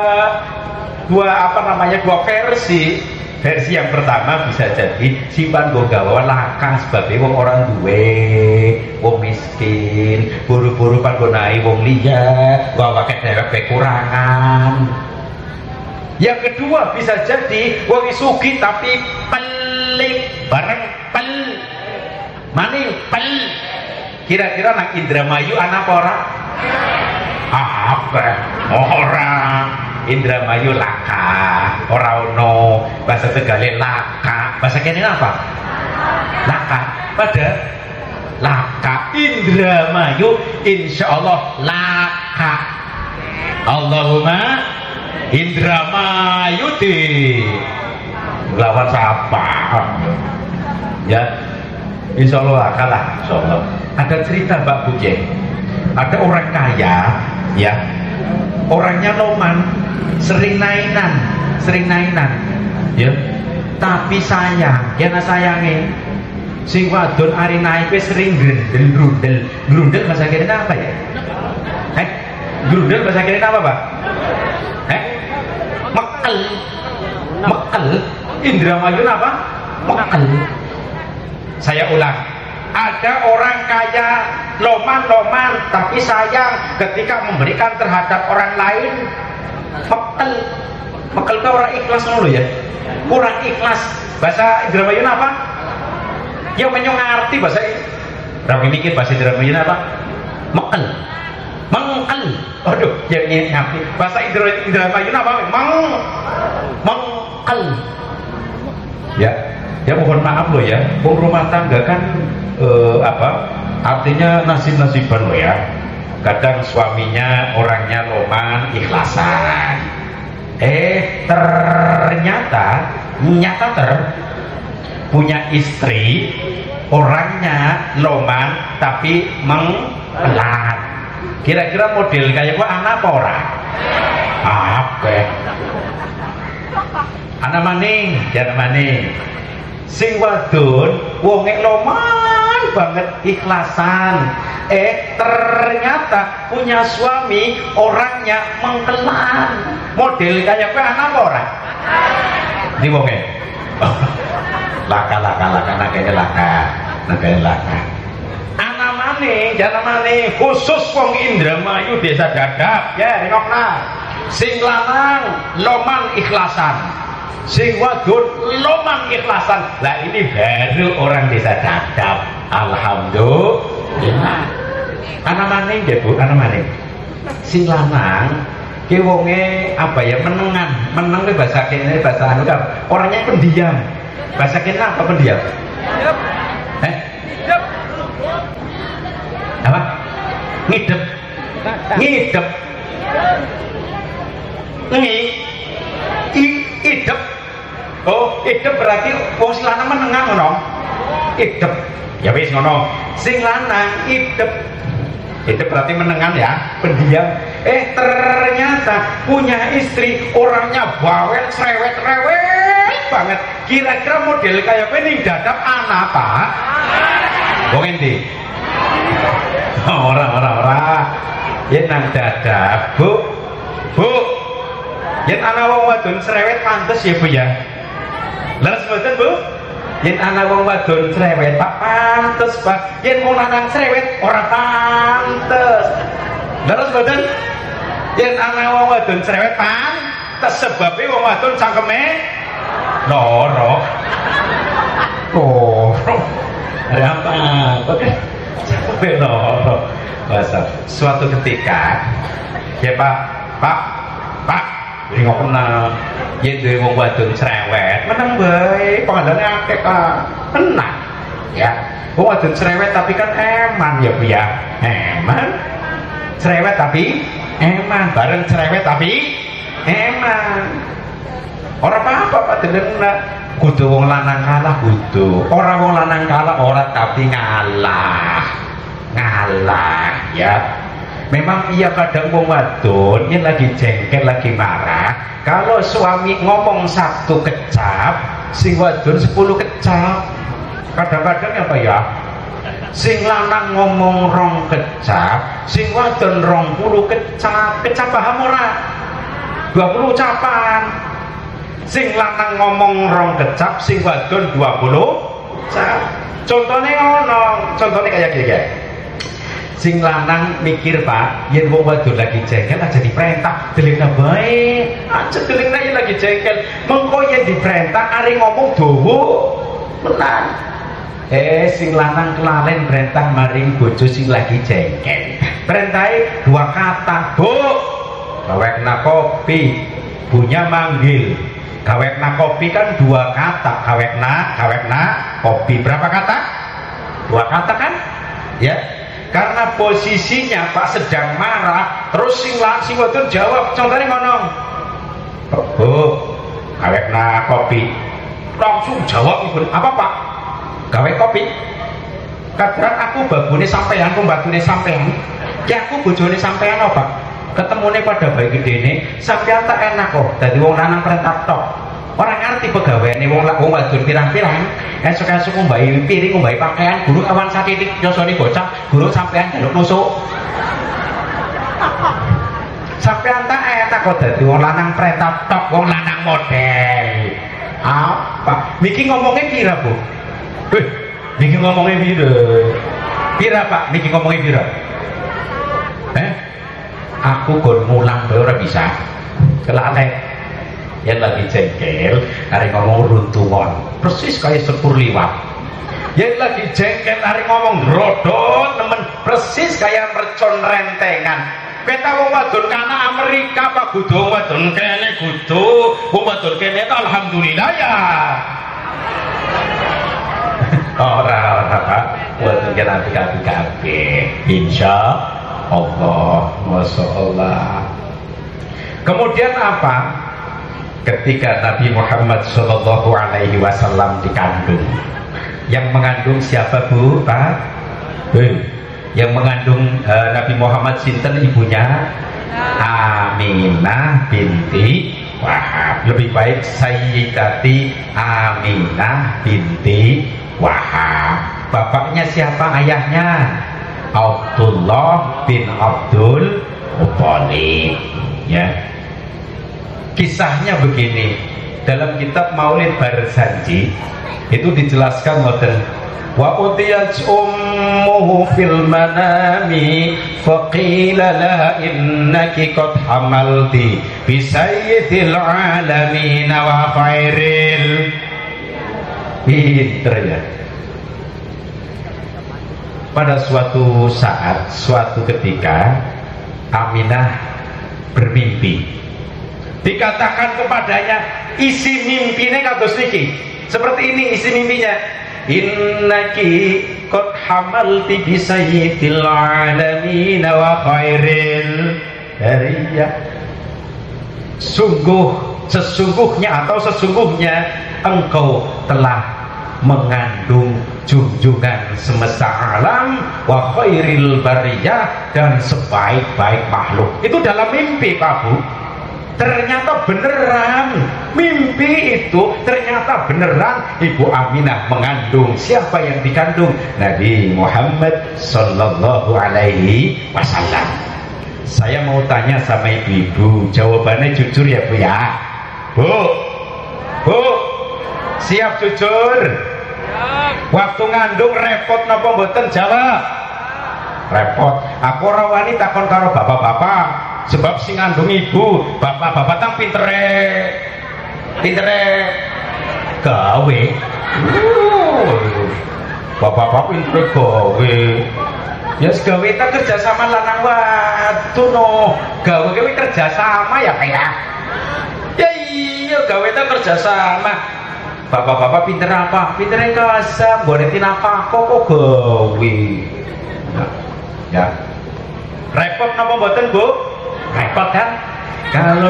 versi. Versi yang pertama bisa jadi simpan go gawa laka sebagai wong orang duwe, wong miskin, buru-buru panggonai wong liya, gawa kedewek kekurangan. Yang kedua bisa jadi wong sugih tapi pelik bareng maning kira-kira nang Indramayu anak ora? Apa? Orang Indramayu laka, ora ono. Bahasa Tegale laka. Bahasa kene apa? Laka. Pada laka Indramayu insyaallah laka. Allahumma Indramayu di lawan siapa? Ya. Insya Allah kalah, insya Allah. Ada cerita Mbak Buce, ada orang kaya, ya, orangnya loman, sering nainan, ya, tapi sayang, sayangin, sing wadon ari naik sering grundel bahasa kira apa ya? Grundel bahasa kira apa Pak? Mekel, Indramayu apa? Mekel. Saya ulang, ada orang kaya loman tapi sayang ketika memberikan terhadap orang lain. Mekel itu orang ikhlas dulu ya, kurang ikhlas. Bahasa Indramayu apa? Yang menyengarti bahasa Rawi mikir bahasa Indramayu apa? Mekel. Aduh, yang ngerti bahasa Indramayu apa? Mekel. Ya mohon maaf loh ya, rumah tangga kan artinya nasib-nasiban loh ya. Kadang suaminya orangnya loman ikhlasan, ternyata punya istri orangnya loman tapi mengpelat. Kira-kira model kayak gua anak apa orang? Apa? Anak maning, jangan maning. Sing wadon wonge loman banget ikhlasan, ternyata punya suami orangnya mengkelan. Model kayak kowe anak apa ora? Di wonge laka nakene laka anak maning jangan maning, khusus wong Indramayu desa Dadap ya, nengokna sing lanang loman ikhlasan, sing wadon loman ikhlasan. Lah ini baru orang desa Dadap. Alhamdulillah. Ana maning nggih Bu, ana maning. Sing lanang ki wonge apa ya menengan. Meneng ki bahasa kene bahasa anu kan orangnya pendiam. Bahasa kene apa pendiam? Ngidep. Ngidep. Apa? Ngidep. Ngidep. Idep. Oh, idep berarti wong sing lanang menengan ngono. Idep. Ya wis ngono. Sing lanang idep. Idep berarti menengan ya, pendiam. Ternyata punya istri orangnya bawel, cerewet banget. Kira-kira model kayak ini dadap anak apa? Wong endi? Ora. Yen nang dadap, Bu. Yen ana wong wadon cerewet pantes ya Bu ya. Leres mboten Bu? Yen ana wong wadon cerewet Pak pantes Pak. Yen wong lanang cerewet ora pantes. Leres mboten? Yen ana wong wadon cerewet pantes sebabe wong wadon cangkeme loro. Ya apa? Sampai loro. Suatu ketika ya Pak ini nggak kenal ya duwe wong wadon cerewet menang bae pangandane akeh tenang ya wong wadon cerewet tapi kan eman ya Bu ya eman cerewet tapi eman bareng cerewet tapi eman ora apa-apa Pak delena kudu wong lanang kalah kudu ora wong lanang kalah ora tapi ngalah ya memang iya kadang wong wadon yang lagi jengkel lagi marah kalau suami ngomong 1 kecap sing wadon 10 kecap kadang-kadang apa ya sing lanang ngomong 2 kecap sing wadon 20 kecap paham ora 20 ucapan sing lanang ngomong 2 kecap sing wadon 20 kecap contohnya kayak gini sing lanang mikir Pak yen wong wadon lagi jengkel aja diperintah delengna bae aja delengna yen lagi jengkel mengko yen diperintah are ngomong dawa menang sing lanang kelalen perintah maring bojo sing lagi jengkel perintahe 2 kata Bu gawekna kopi punya manggil gawekna kopi kan 2 kata gawekna kopi berapa kata 2 kata kan ya karena posisinya Pak sedang marah terus sing wadon jawab contohnya ngomong Bu gawekna kopi langsung jawab Ibu apa Pak gawe kopi kadang aku babune sampean pembatune sampean ya aku bojone sampean apa ketemune pada bayi gedene sampean tak enak kok dadi wong lanang perintah tok orang ngerti pegawaiane wong wadon pirang-pirang esuk-esuk ngombahi piring ngombahi pakaian guru awan sakitik nyosoni bocah guru sampean jaluk nusuk sampean tak enak kok dadi wong lanang perintah tok wong lanang model apa niki ngomongnya pira Bu niki ngomongnya pira Pak niki ngomongnya pira aku gon mulang bae ora bisa kelane yang lagi jengkel hari ngomong runtungan persis kayak sepur liwat yang lagi jengkel hari ngomong rodot nemen persis kayak mercon rentengan beta wong wadon kana Amerika Pak kudu wong wadon kene kudu wong wadon kene alhamdulillah ya ora Pak wadon kene apik-apik insya Allah masya Allah kemudian apa ketika Nabi Muhammad Shallallahu Alaihi Wasallam dikandung yang mengandung siapa Bu Pak? Yang mengandung Nabi Muhammad sinten ibunya? Aminah binti Wahab lebih baik Sayyidati Aminah binti Wahab bapaknya siapa ayahnya? Abdullah bin Abdul Muthalib ya kisahnya begini dalam kitab Maulid Barzanji itu dijelaskan ngoten wa utiyat ummuhu fil manami faqila la innaki qad hamalti bi sayyidil alamin wa khairil pinter ya pada suatu saat, suatu ketika Aminah bermimpi. Dikatakan kepadanya, isi mimpinya kados niki. Seperti ini isi mimpinya. Innaki qad hamalti bi sayyidil alamin wa khairil bariyah. Sesungguhnya engkau telah mengandung junjungan semesta alam wa khairil bariyah, dan sebaik-baik makhluk. Itu dalam mimpi, Pak Bu. Ternyata beneran, mimpi itu ternyata beneran. Ibu Aminah mengandung. Siapa yang dikandung? Nabi Muhammad Sallallahu Alaihi Wasallam. Saya mau tanya sama ibu-ibu, jawabannya jujur ya Bu ya. Bu, siap jujur? Waktu ngandung repot napa mboten? Jawab. Repot. Aku ora wani takon karo bapak-bapak. Sebab sing ngandung ibu, bapak-bapak tang pintere gawe. Bapak-bapak pintere gawe. Ya gawe ta kerja sama lanang watu no. Gawe kerja sama ya kayak. Ya iya gawe ta kerja sama. Bapak-bapak pinter apa? Pintere kasam, bonetin apa kok gawe. Ya. Repot napa mboten, Bu? Repot kan? Kalau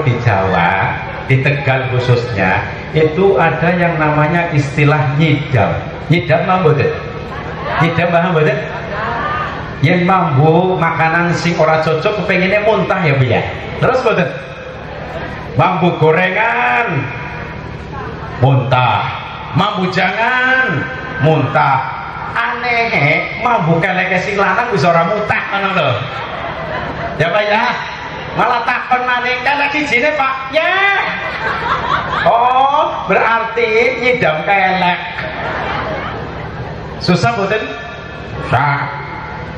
di Jawa, di Tegal khususnya, itu ada yang namanya istilah nyidam. Nyidam apa mboten? Nyidam paham mboten? Yang mambu makanan sing ora cocok kepengine muntah ya Bu ya. Terus mboten? Mambu gorengan muntah, mambu jangan muntah. Aneh, mambu keleke sing lanang wis ora muntah ngono lho. Ya Pak ya. Malah takon maning kelek sijine Pak. Ya. Oh, berarti nyidam kelek. Susah mboten? Susah.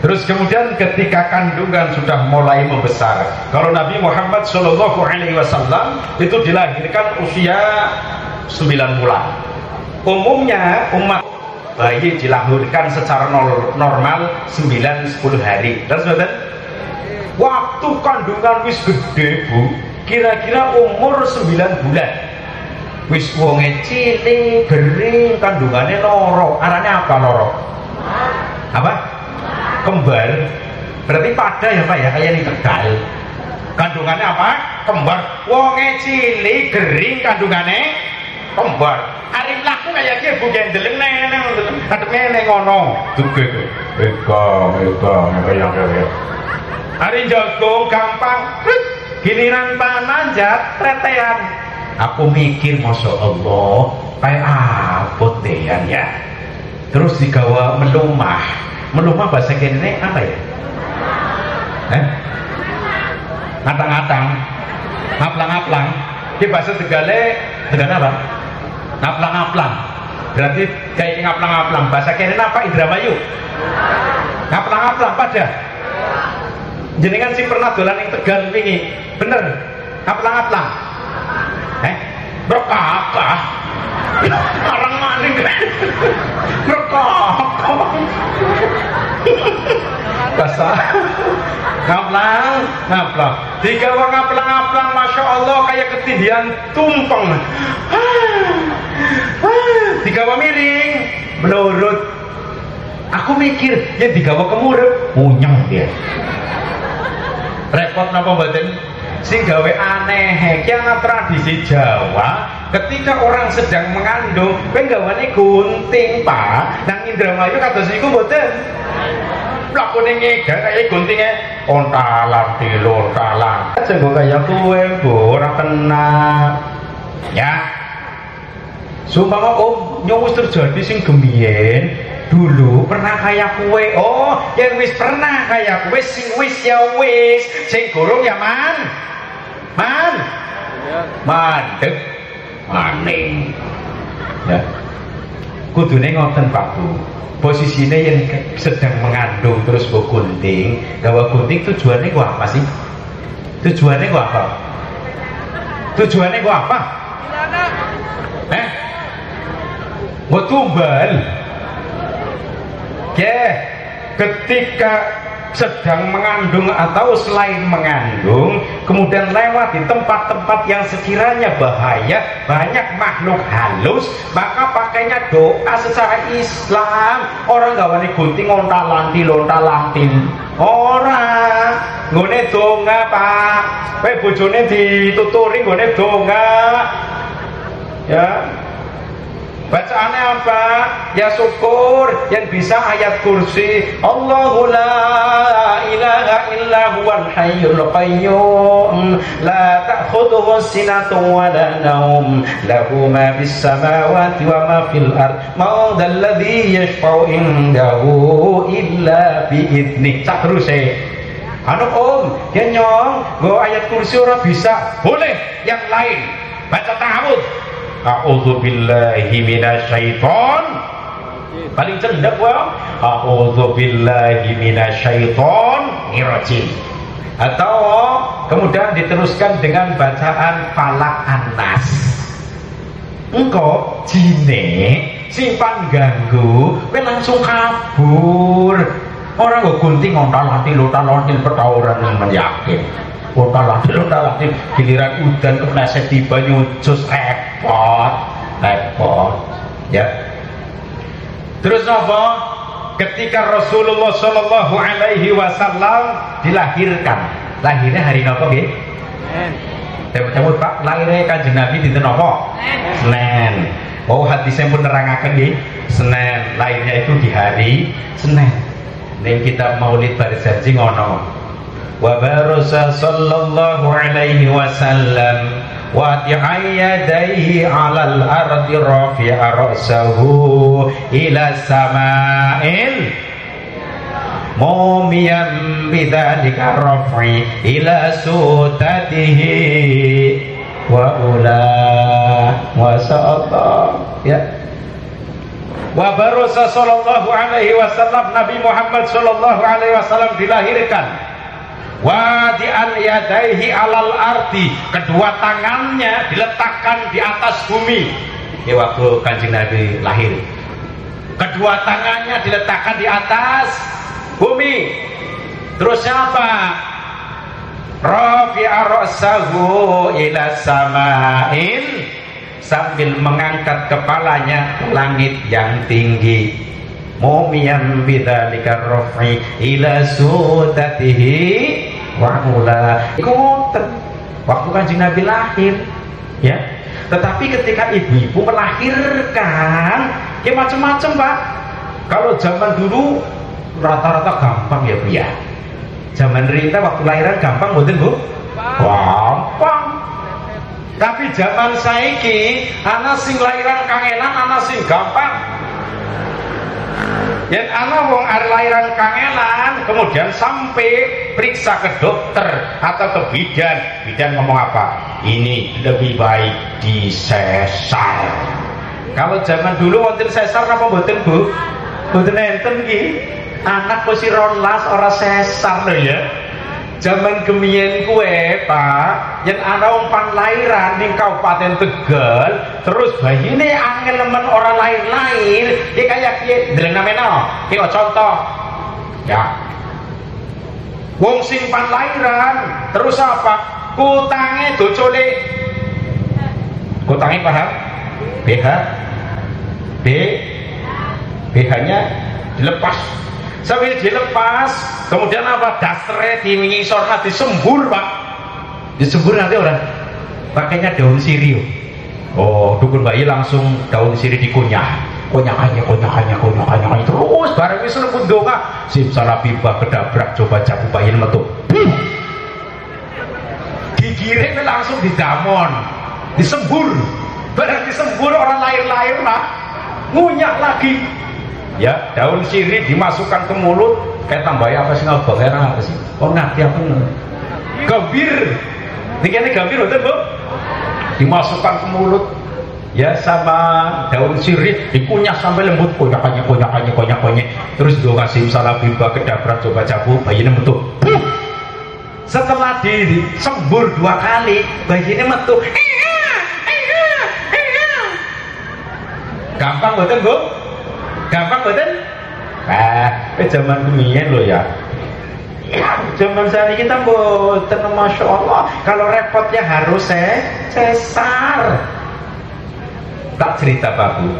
Terus kemudian ketika kandungan sudah mulai membesar, kalau Nabi Muhammad Shallallahu Alaihi Wasallam itu dilahirkan usia 9 bulan. Umumnya umat bayi dilahirkan secara normal 9-10 hari. Terus betul? Waktu kandungan wis gede Bu, kira-kira umur 9 bulan. Wis wonge cilik, gering, kandungannya loro. Arane apa loro? Apa? Kembar. Berarti pada ya Pak ya, kayak ini Tegal. Kandungannya apa? Kembar. Wonge cilik, gering, kandungannya kembar. Hari laku kayak dia Bu gendeleng neneng, kadangnya ngono. Tuge yang hari jagung gampang, giliran manjat retean. Aku mikir Masya Allah, kayak apa dean ya. Terus digawa melumah bahasa kene apa ya? Ngatang-ngatang, ngaplang-ngaplang. Di bahasa Tegale apa? Ngaplang-ngaplang. Berarti kayak ngaplang-ngaplang. Bahasa kene apa? Indramayu. Ngaplang-ngaplang pada. Jenengan sih pernah dolan ing Tegal wingi. Bener. Ngaplang-ngaplang. Berkakak. Orang maning. Berkakak. Bahasa ngaplang. Digawa ngaplang-ngaplang, Masya Allah kayak ketindihan tumpeng. Digawa miring, melurut. Aku mikir, ya digawa kemurep, munyeng dia. Repot napa mboten? Sing gawe aneh, iki ana tradisi Jawa, ketika orang sedang mengandung, kowe gawane gunting, Pak. Nang Indramayu kados niku mboten. Lakone ngegar kaya guntinge ontalan dilontalan. Aja kok kaya kowe, Bu, ora kena. Ya. Sumpama Om nyong wis terjadi sing gembiyen dulu pernah kayak kue. Oh, yang wis pernah kayak kue, sing wis ya wis, sing gorong ya mandek maning. Ya. Kudune ngoten Pak Bu. Posisinya yang sedang mengandung terus bawa gunting. Gawa gunting tujuannya gua apa sih? Tujuannya gua apa? Tujuannya gua apa? Gua tumbal. ketika sedang mengandung atau selain mengandung, kemudian lewat di tempat-tempat yang sekiranya bahaya, banyak makhluk halus, maka pakainya doa secara Islam. Orang gak wani gunting lonta-lantin orang nggone donga Pak, kowe bojone dituturi nggone donga ya. Bacaannya apa? Ya syukur yang bisa ayat kursi. Allahu la ilaha illa huwal hayyul qayyum la ta'khudhuhu sinatun wa la naum lahu ma fis samawati wa ma fil ard man dzal ladzi yashfa'u indahu illa bi idzni. Sak teruse anu ya nyong go ayat kursi ora bisa, boleh yang lain baca ta'awudz. A'udzu billahi minasyaiton. Paling cendak wae. A'udzu billahi minasyaiton rajim. Atau kemudian diteruskan dengan bacaan Falak An-Nas. Engko jine simpan ganggu, kowe langsung kabur. Orang kok gunting lontal-lontil petauran yang yakin. Lontal-lontil giliran udan kepleset tiba nyucus repot ya. Terus apa? Ketika Rasulullah Shallallahu Alaihi Wasallam dilahirkan, lahirnya hari napa nggih? Tepuk Pak, lahirnya Kanjeng Nabi dinten napa? Senin. Oh, hadisnya pun nerangaken nggih, Senin. Lahirnya itu di hari Senin. Ning kitab Maulid Barzanji ngono. Wa barasa sallallahu alaihi wasallam wa yadayhi 'alal ardi rafi'a ra'sahu ila sama'il mumiyan bidzalika raf'i ila sutatihi wa ula wa sa'ata ya. Wa barasa sallallahu alaihi wasallam, Nabi Muhammad sallallahu alaihi wasallam dilahirkan. Wadi'an yadaihi alal ardi, kedua tangannya diletakkan di atas bumi. Ini waktu Kanjeng Nabi lahir. Kedua tangannya diletakkan di atas bumi. Terus apa? Rafi'a ra'sahu ila sama'in, sambil mengangkat kepalanya ke langit yang tinggi. Mumiyan bidzalika raf'i ila sudatihi wa ula. Waktu Kanjeng Nabi lahir ya. Tetapi ketika ibu-ibu melahirkan ya macam-macam Pak. Kalau zaman dulu rata-rata gampang ya Bu ya. Zaman Rita waktu lahiran gampang mboten Bu? Gampang. Tapi zaman saiki ana sing lahiran kangenan, ana sing gampang. Yang ana wong arep lahiran kangenan, kemudian sampai periksa ke dokter atau ke bidan ngomong apa? Ini lebih baik disesar. Kalau zaman dulu wonten sesar apa mboten Bu? Mboten enten iki. Anak posisi rolas ora sesar lho ya. Zaman kemiyen kue Pak, yang ana umpan lahiran di Kabupaten Tegal, terus bayine angel nemen orang lain-lain, dia kayak piye? Ndeleng namena. Iki contoh. Ya. Wong sing pan lahiran, terus apa? Kutange docole. Kutange paham? BH-nya dilepas. Sambil dilepas, kemudian apa? Dasre dimingisorna disembur Pak. Disembur nanti orang pakainya daun sirih. Oh, dukun bayi langsung daun sirih dikunyah. Konyakannya terus bareng wis lembut donga. Sim salah piba kedabrak coba cabu bayi metu. Gigire langsung didamon. Disembur. Bareng disembur orang lahir Pak. Ngunyah lagi. Ya, daun sirih dimasukkan ke mulut, kayak tambah apa sih ngabang apa sih? Oh nanti apa nih? Gambir, ini gambir betul Bu? Dimasukkan ke mulut, ya sama daun sirih dikunyah sampai lembut, konyak, terus gue ngasih salah bimba kedabrak coba cabu, bayinya metu. Setelah disembur 2 kali, bayinya metu. Gampang betul Bu? Gampang betul? Zaman kemien lo ya. Zaman saat ini kita boten, masya Allah. Kalau repotnya harus sesar. Tak cerita Pak Bu.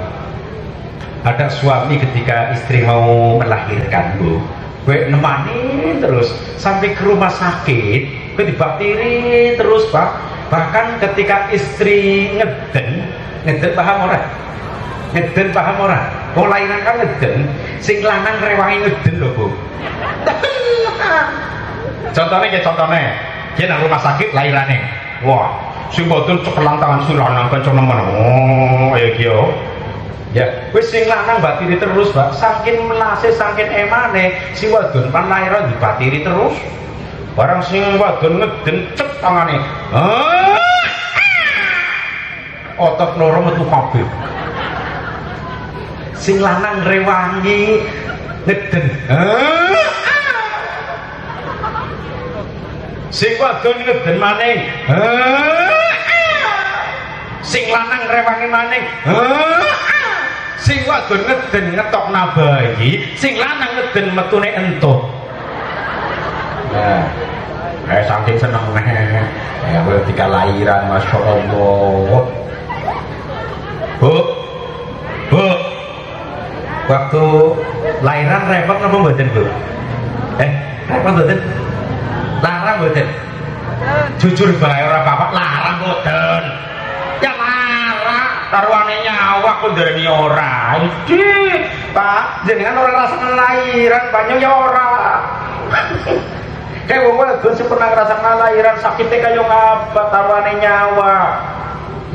Ada suami ketika istri mau melahirkan Bu, gue nemani terus sampai ke rumah sakit, gue dibakteri terus Pak. Bahkan ketika istri ngeden paham orang? Ngeden paham orang? Wong lainan kan ngeden, sing lanang rewangi ngeden lho Bu. Contohnya, dia nang rumah sakit lahirane. Wah, sing boten cekelang tangan si lanang kenceng nemen. Oh, ya kyo. Ya, wis sing lanang batiri terus, Pak. Saking melase, saking emane, si wadon pan lahiran dibatiri terus. Barang sing wadon ngeden cek tangane. Otot loro metu kabeh. Sing lanang rewangi ngeden. Sing wadon ngeden maning. Sing lanang rewangi maning. Sing wadon ngeden ngetokna bayi, sing lanang ngeden metune entut. Nah, saking seneng ya ketika lahiran, masya Allah. Bu, waktu lahiran repot apa mboten Bu? Repot mboten? Larang mboten? Jujur bae ora apa-apa, larang mboten. Ya larang, taruhane nyawa kok ndereni ora. Iki, Pak, jenengan ora rasane lahiran, banyak ya ora. Kayak wong wadon sing pernah ngrasakna lahiran sakitnya kaya ngapa taruhane nyawa.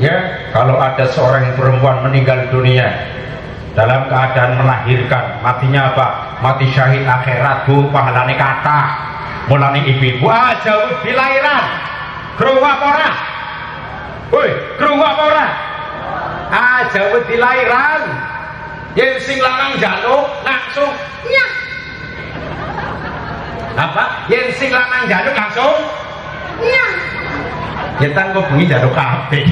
Ya, kalau ada seorang perempuan meninggal dunia dalam keadaan melahirkan, matinya apa? Mati syahid akhirat Bu, pahalane kathah. Mulane ibu-ibu jauh di lahiran. Krungu apa ora? Woi, krungu apa ora? Jauh di lahiran. Yen sing lanang njaluk langsung nyak. Apa? Yen sing lanang njaluk langsung nyak. Kita kok bunyi njaluk kabeh.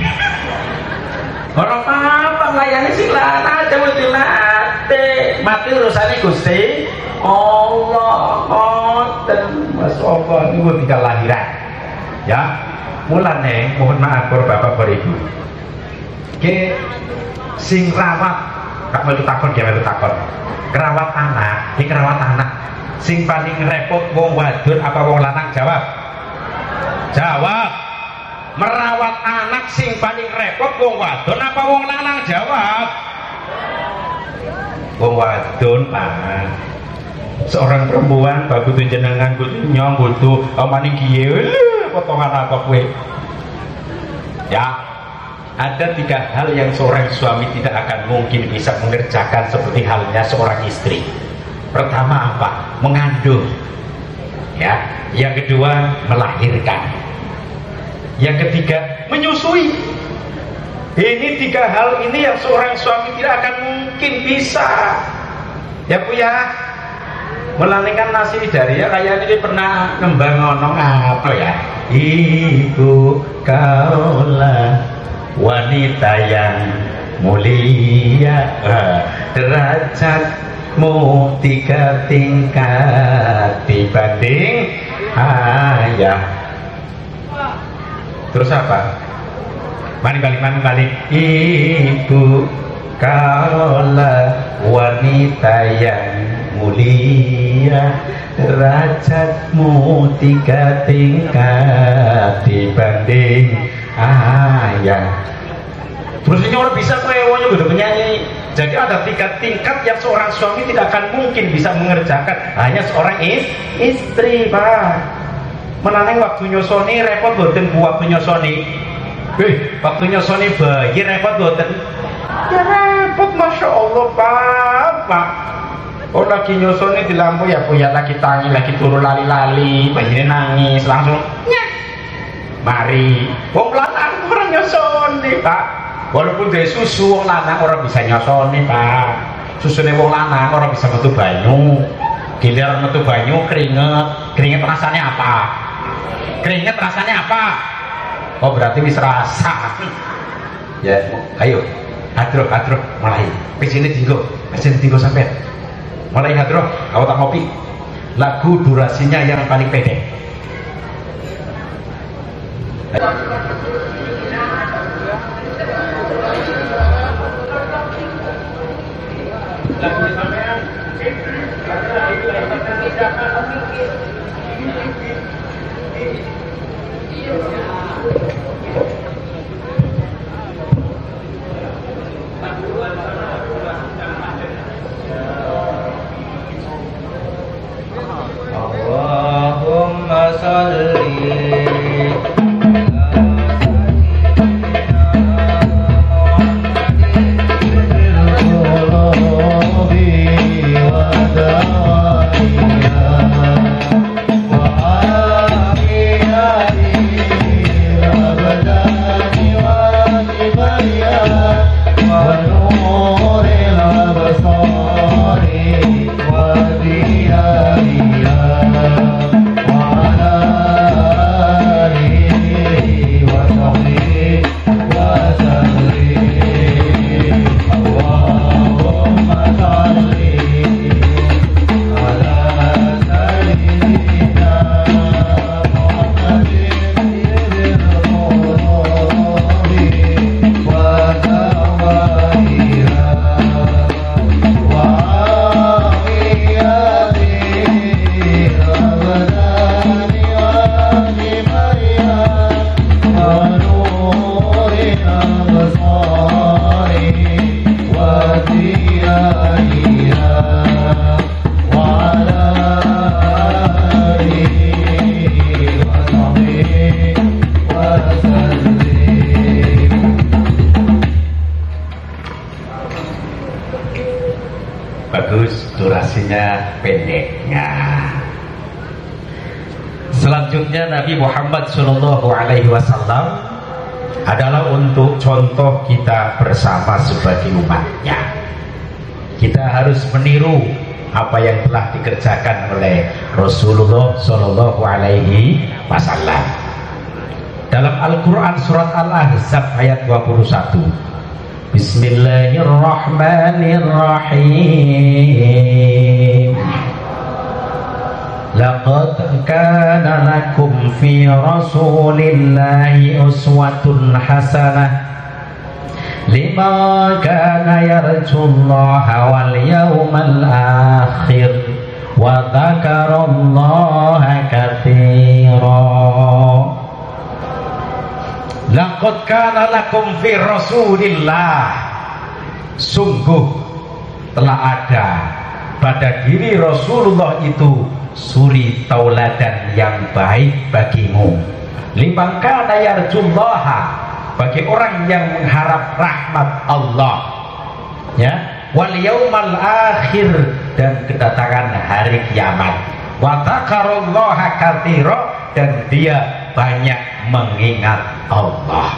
Ora apa-apa layane sing lanang jauh dilate. Mati urusane Gusti Allah. Ngoten, masyaallah niku tinggal lahiran. Ya, mulane mohon maaf Bapak Ibu. Ke sing rawat, tak melu takon dia melu takon. Kerawat anak, iki kerawat anak. Sing paling repot wong wadon apa wong lanang? Jawab. Jawab. Merawat anak sing paling repot wong wadon apa wong lanang? Jawab. Wong wadon, Pak. Seorang perempuan butuh jenengan, butuh nyong, butuh maning kiye potongan apa kue. Ya, ada 3 hal yang seorang suami tidak akan mungkin bisa mengerjakan seperti halnya seorang istri. Pertama apa? Mengandung. Ya, yang kedua melahirkan. Yang ketiga menyusui. Ini 3 hal ini yang seorang suami tidak akan mungkin bisa. Ya Bu ya. Melanikan nasi dari ya kayak ini pernah ngembang ngomong apa ya? Ibu kaulah wanita yang mulia, derajatmu 3 tingkat dibanding ayah. Terus apa? Mani balik. Ibu kaulah wanita yang mulia, derajatmu 3 tingkat dibanding ayah. Terus ini orang bisa kewanya udah penyanyi. Jadi ada 3 tingkat yang seorang suami tidak akan mungkin bisa mengerjakan, hanya seorang istri, Pak. Menaneng waktu nyosoni repot boten buat penyosoni. Waktu nyosoni bayi repot boten. Ya repot, masya Allah, Pak. Oh lagi nyosoni di lampu ya Bu ya, lagi tangi, lagi turu lali-lali, bayinya nangis langsung nyek. Mari, wong lanang orang nyosoni Pak. Walaupun dari susu wong lanang orang bisa nyosoni Pak. Susunya wong lanang orang bisa metu banyu. Giliran metu banyu keringet rasanya apa? Keringet rasanya apa? Oh berarti wis rasa. Ya, ayo. Adruk mulai. Pesine tinggo sampai. Mulai hadroh, aku tak kopi. Lagu durasinya yang paling pendek. Allahumma salli pendeknya. Selanjutnya Nabi Muhammad SAW adalah untuk contoh kita bersama sebagai umatnya. Kita harus meniru apa yang telah dikerjakan oleh Rasulullah SAW. Dalam Al-Quran surat Al-Ahzab ayat 21, Bismillahirrahmanirrahim. Laqad kana lakum fi rasulillahi uswatun hasanah liman kana yarjullaha wal yawmal akhir wa dzakarallaha katsira. Laqad kana lakum fi rasulillah, sungguh telah ada pada diri Rasulullah itu suri tauladan yang baik bagimu. Liman kana yarjullaha, bagi orang yang mengharap rahmat Allah, ya, wal yaumal akhir, dan kedatangan hari kiamat, wa dzakarallaha katsira, dan dia banyak mengingat Allah.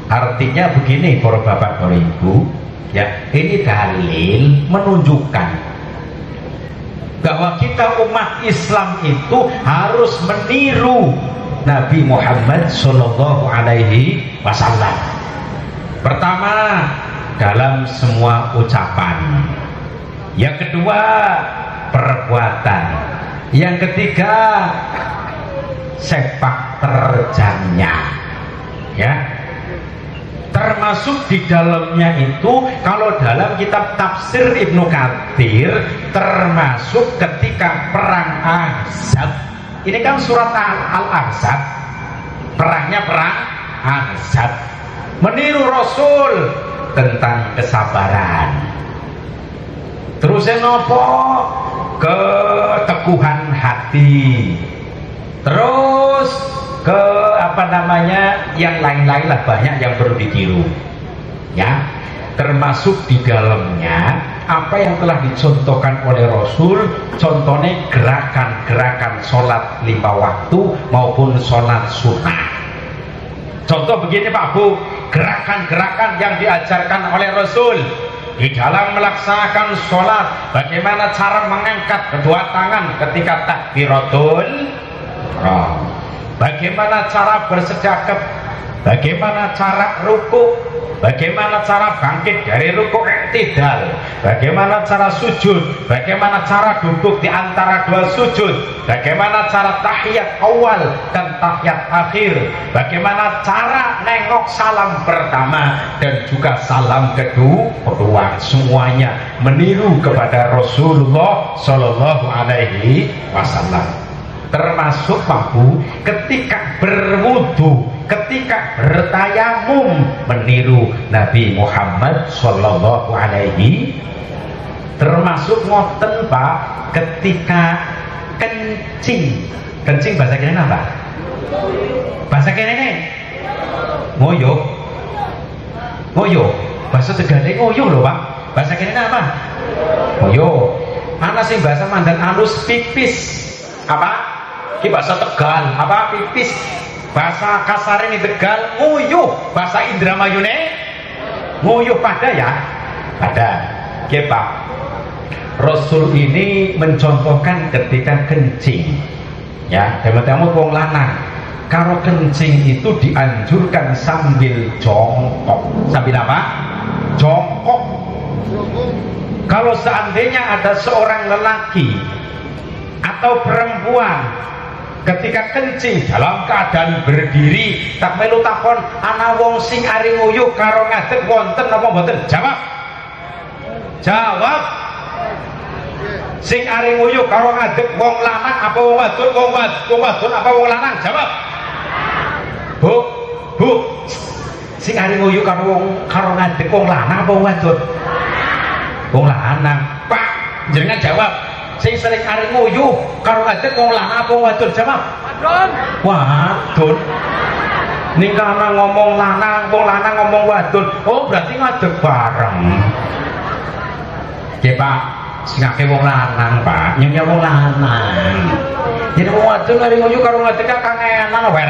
Artinya begini para bapak para ibu, ya, ini dalil menunjukkan bahwa kita umat Islam itu harus meniru Nabi Muhammad SAW. Pertama, dalam semua ucapan. Yang kedua, perbuatan. Yang ketiga, sepak terjangnya, ya. Termasuk di dalamnya itu, kalau dalam kitab tafsir Ibnu Katsir, termasuk ketika perang Ahzab. Ini kan surat Al-Ahzab, perangnya perang Ahzab. Meniru Rasul tentang kesabaran. Terusnya nopo? Keteguhan hati. Terus ke apa namanya, yang lain-lain lah, banyak yang perlu ditiru, ya. Termasuk di dalamnya apa yang telah dicontohkan oleh Rasul, contohnya gerakan-gerakan sholat 5 waktu maupun sholat sunnah. Contoh begini Pak Bu, gerakan-gerakan yang diajarkan oleh Rasul di dalam melaksanakan sholat. Bagaimana cara mengangkat kedua tangan ketika takbiratul ihram, bagaimana cara bersedekap, bagaimana cara ruku, bagaimana cara bangkit dari rukuk i'tidal, bagaimana cara sujud, bagaimana cara duduk di antara dua sujud, bagaimana cara tahiyat awal dan tahiyat akhir, bagaimana cara nengok salam pertama dan juga salam kedua, semuanya meniru kepada Rasulullah Shallallahu Alaihi Wasallam. Termasuk mampu ketika berwudu, ketika bertayamum meniru Nabi Muhammad Sallallahu Alaihi. Termasuk ngoten Pak, ketika kencing bahasa kene apa? Bahasa kene ngoyo, bahasa Tegale ngoyo lho Pak. Bahasa kene apa? Ngoyo. Ana sing bahasa Mandan alus pipis. Apa? Ki bahasa Tegal apa pipis, bahasa kasar ini Tegal nguyuh, bahasa Indramayune nguyuh. Pada ya pada ki Pak, Rasul ini mencontohkan ketika kencing ya, teman-teman wong lanang karo kencing itu dianjurkan sambil jongkok. Sambil apa? Jongkok. Kalau seandainya ada seorang lelaki atau perempuan ketika kencing dalam keadaan berdiri, tak melu takon ana wong sing ari nguyuh karo ngadeg wonten apa mboten? Jawab. Sing ari nguyuh karo ngadeg wong lanang apa wong wadon? Wong wadon apa wong lanang? Jawab. Bu. Sing ari nguyuh karo ngadeg wong lanang apa wong wadon? Wong lanang. Pak, jenengan jawab. Sing sering ari nguyuh karo ngadeg wong lanang apa wadon? Jawab. Wadon. Ning kana ngomong lanang, wong lanang ngomong wadon. Oh, berarti ngadeg bareng. Nggih, Pak. Sing akeh wong lanang, Pak. Nyenyak wong lanang. Jadi wong wadon ari nguyuh karo ngadeg kangenan wer.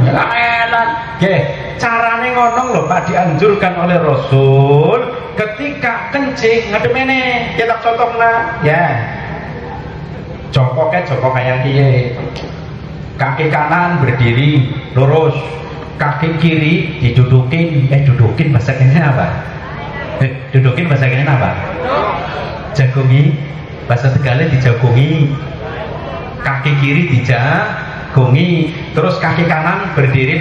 Ya kangenan. Nggih, carane ngono lho Pak, dianjurkan oleh Rasul ketika kencing ngadep mene. Kita contohna ya. Jongkok kayak kiye. Kaki kanan berdiri lurus, kaki kiri didudukin. Dudukin bahasa kene apa? Dudukin bahasa kene apa? Jagungi. Bahasa Tegalnya dijagungi. Kaki kiri dijagungi. Terus kaki kanan berdiri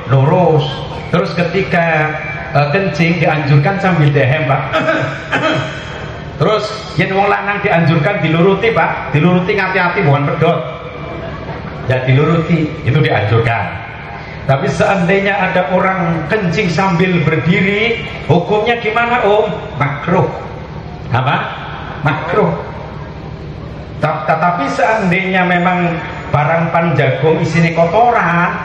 lurus. Terus ketika kencing dianjurkan sambil dehem Pak. Terus yen wong lanang dianjurkan diluruti Pak, diluruti hati-hati bukan pedot. Ya diluruti, itu dianjurkan. Tapi seandainya ada orang kencing sambil berdiri, hukumnya gimana Om? Makruh. Apa? Makruh. Tetapi seandainya memang barang panjagung isinya kotoran,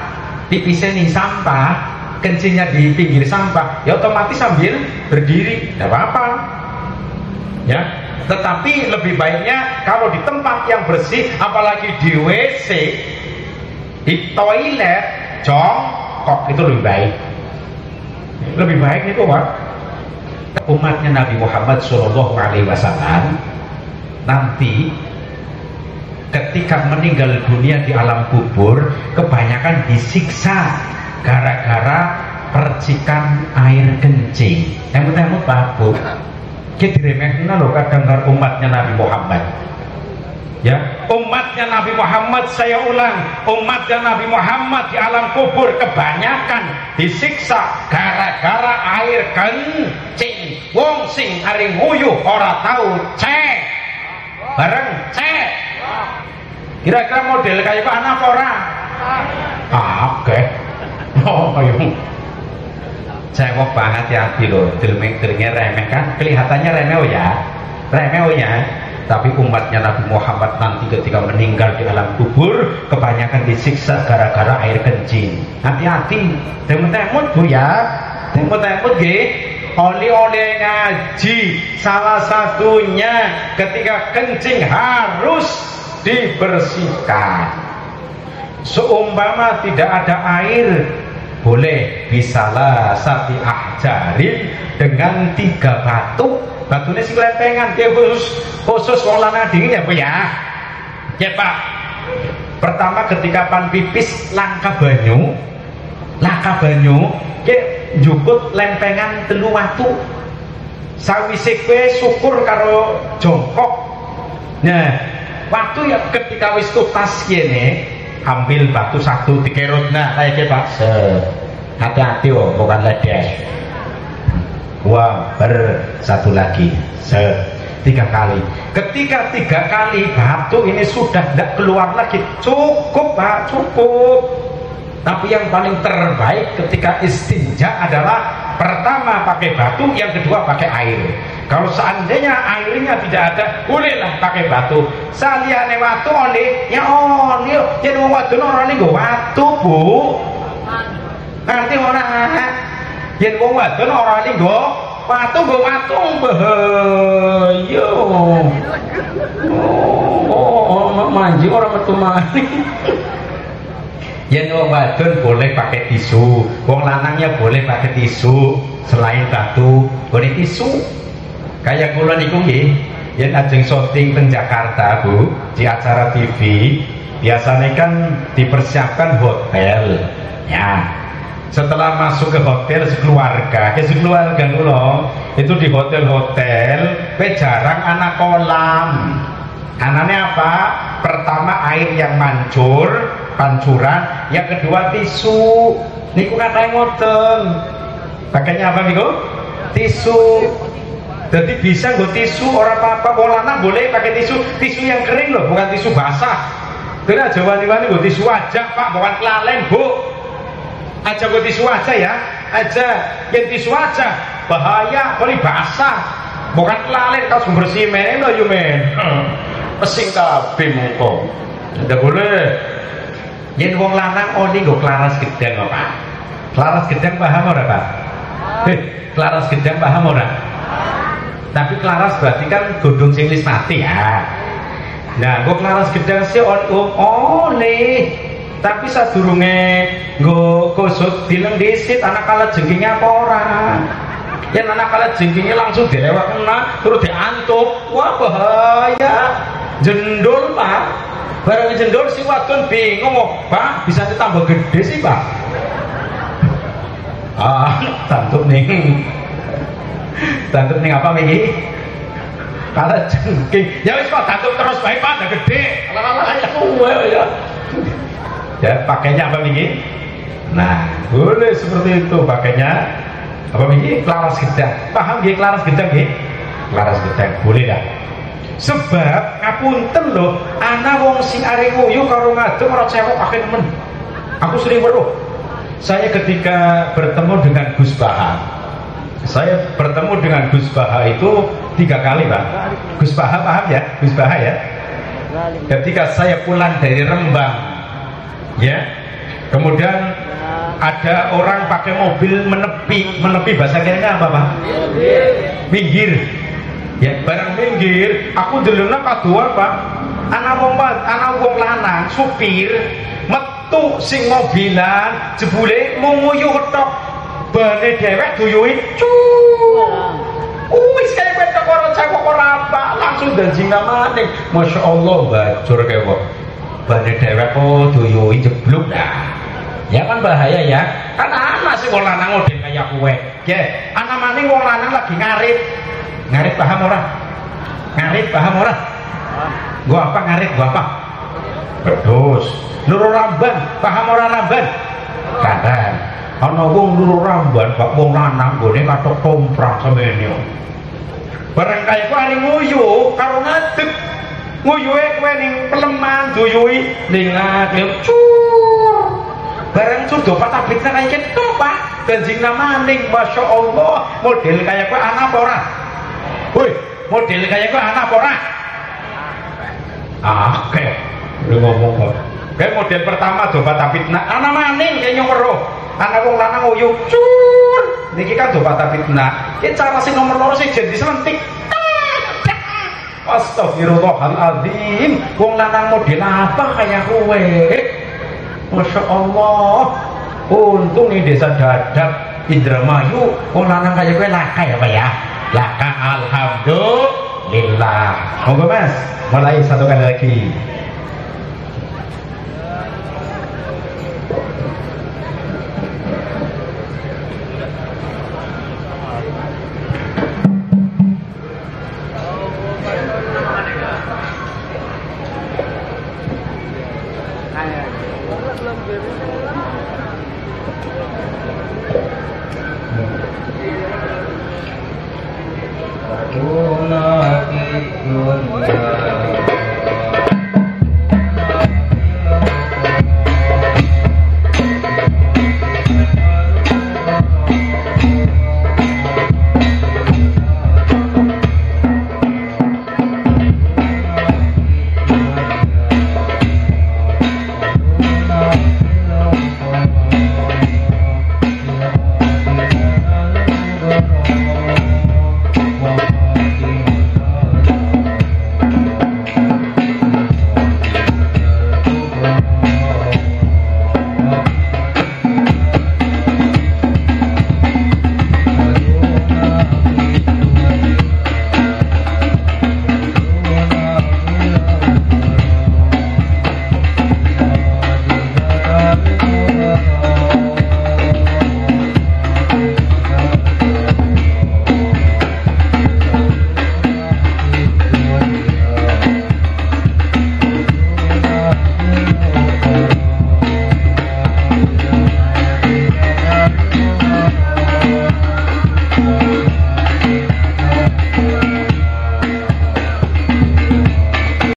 pipisnya nih sampah, kencingnya di pinggir sampah, ya otomatis sambil berdiri, tidak apa-apa. Ya, tetapi lebih baiknya kalau di tempat yang bersih, apalagi di WC, di toilet, jongkok itu lebih baik. Lebih baik itu Pak. Umatnya Nabi Muhammad Shallallahu Alaihi Wasallam nanti ketika meninggal dunia di alam kubur kebanyakan disiksa gara-gara percikan air kencing. Yang pertama Pak Bu. Kita diremehna loh kadang umatnya Nabi Muhammad. Ya, umatnya Nabi Muhammad, saya ulang, umatnya Nabi Muhammad di alam kubur kebanyakan disiksa gara-gara air kencing. Wong sing ari nguyuh ora tahu cek. Bareng cek. Kira-kira model kayak Pak Ana apa ora? Oke. Oh, ayo. Cewek banget hati-hati loh, delengnya remeh kan, kelihatannya remeh oh ya, tapi umatnya Nabi Muhammad nanti ketika meninggal di alam kubur kebanyakan disiksa gara-gara air kencing. Hati-hati, temut-temut Bu ya, temut-temut nggih. Oleh ngaji salah satunya ketika kencing harus dibersihkan. Seumpama tidak ada air, boleh bisalah sati ahjarin dengan 3 batu. Batunya sing lempengan, khusus wong lanang dingin ya Bu ya. Ya Pak. Pertama ketika pan pipis langka banyu, njuput lempengan telu watu. Sawise kowe syukur karo jongkok. Nah, waktu ya ketika wis tuntas kene, ambil batu satu dikerutna kayak gitu Pak. Hati-hati oh, bukan ledes. Wah, satu lagi. 3 kali. Ketika 3 kali batu ini sudah tidak keluar lagi, cukup Pak, cukup. Tapi yang paling terbaik ketika istinja adalah pertama pakai batu, yang kedua pakai air. Kalau seandainya airnya tidak ada, bolehlah pakai batu. Saliyane watu oleh, ya oleh, jadi wong wadon ora oleh nggo watu, Bu. Ngerti ora? Yen wong wadon ora oleh nggo watu, nggo watu bahaya. Oh, manji ora metu mani. Yen wong wadon boleh pakai tisu, wong lanangnya boleh pakai tisu. Selain batu, boleh tisu. Kayak kula niku nggih, yen ajeng syuting teng Jakarta, Bu, di acara TV, biasanya kan dipersiapkan hotel. Ya. Setelah masuk ke hotel sekeluarga kula itu di hotel-hotel jarang anak kolam. Anaknya apa? Pertama air yang mancur, pancuran, yang kedua tisu. Niku katanya ngoten. Pakainya apa niku? Tisu. Jadi bisa nggo tisu, orang apa-apa. Wong lanang boleh pakai tisu yang kering loh, bukan tisu basah. Kena aja wani-wani nggo tisu aja Pak, bukan kelalen Bu. Aja nggo tisu aja ya, aja yang tisu aja. Bahaya, kalau basah, bukan kelalen kau sumber bersih men lo yo men. Pesing kabeh mongko. Ndak boleh. Yen wong lanang oni nggo klaras gedang Pak. Klaras gedang paham ora Pak? Klaras gedang paham ora? Tapi klaras berarti kan godhong sing wis mati ya. Nah, kok klaras gedang sih oleh. Tapi sadurunge nggo kusut dileng disit anak kala jengkingnya apa ora. Yen anak kala jengkingnya langsung dilewat kena terus diantuk. Wah, bahaya. Jendol Pak. Barang jendol si wadon bingung kok, Pak, bisa ditambah gede sih, Pak. Tantut nih. Tantut nih apa iki? Kala jengking. Ya wis Pak, tantut terus bae Pak, udah gede. Ya. Ya, pakainya apa iki? Nah, boleh seperti itu pakainya. Apa iki? Klaras gedang. Paham nggih klaras gedang nggih? Klaras gedang boleh dah. Sebab ngapunten lho, ana wong sing arep nguyu karo ngadeg ora cewek akeh nemen. Aku sering weruh. Saya ketika bertemu dengan Gus Baha. Saya bertemu dengan Gus Baha itu 3 kali, Pak. Gus Baha paham ya? Gus Baha ya? Ketika saya pulang dari Rembang, ya. Kemudian ada orang pakai mobil menepi bahasa kayaknya apa, Pak? Minggir. Ya, barang minggir, aku delona kadua Pak. Anak wong lanang supir metu sing mobilan jebule mau nguyu ketok bane dhewek duyui wis kaya petok ora cewek ora apa langsung danjing namane masyaallah bajur kewok bane dhewek kok duyui jebluk dah ya kan bahaya ya kan anak sing wong lanang model kaya kowe ya anak maning wong lanang lagi ngarit paham ora? Ngarit paham ora? Gua apa ngarit? Gua apa? Bedus. Luru ramban, paham ora ramban? Kadang. Ana wong luru ramban, Pak wong lanang gone kathok tomprang semene. Bareng kaya kowe ari nguyu karo ngadeg. Nguyuhe kowe ning peleman duyui ning ngadeg. Cur. Bareng sudo patah bintang kaya gitu, Pak. Ganjing namaning, Masya Allah. Model kaya kowe anak apa ora? Woi, model kayak gue anak orang. Oke, lu ngomong kok. Kayak model pertama coba tapi anak maning kayaknya weruh. Anak wong lanang uyuh. Cur. Niki kan coba tapi Ki cara sing nomor loro sing jen diselentik. Astagfirullahaladzim. Wong lanang model apa kayak kowe? Masya Allah. Untung nih desa Dadap Indramayu wong lanang kayak kowe laka ya Pak ya. Laka alhamdulillah. Monggo Mas, mulai 1 kali lagi.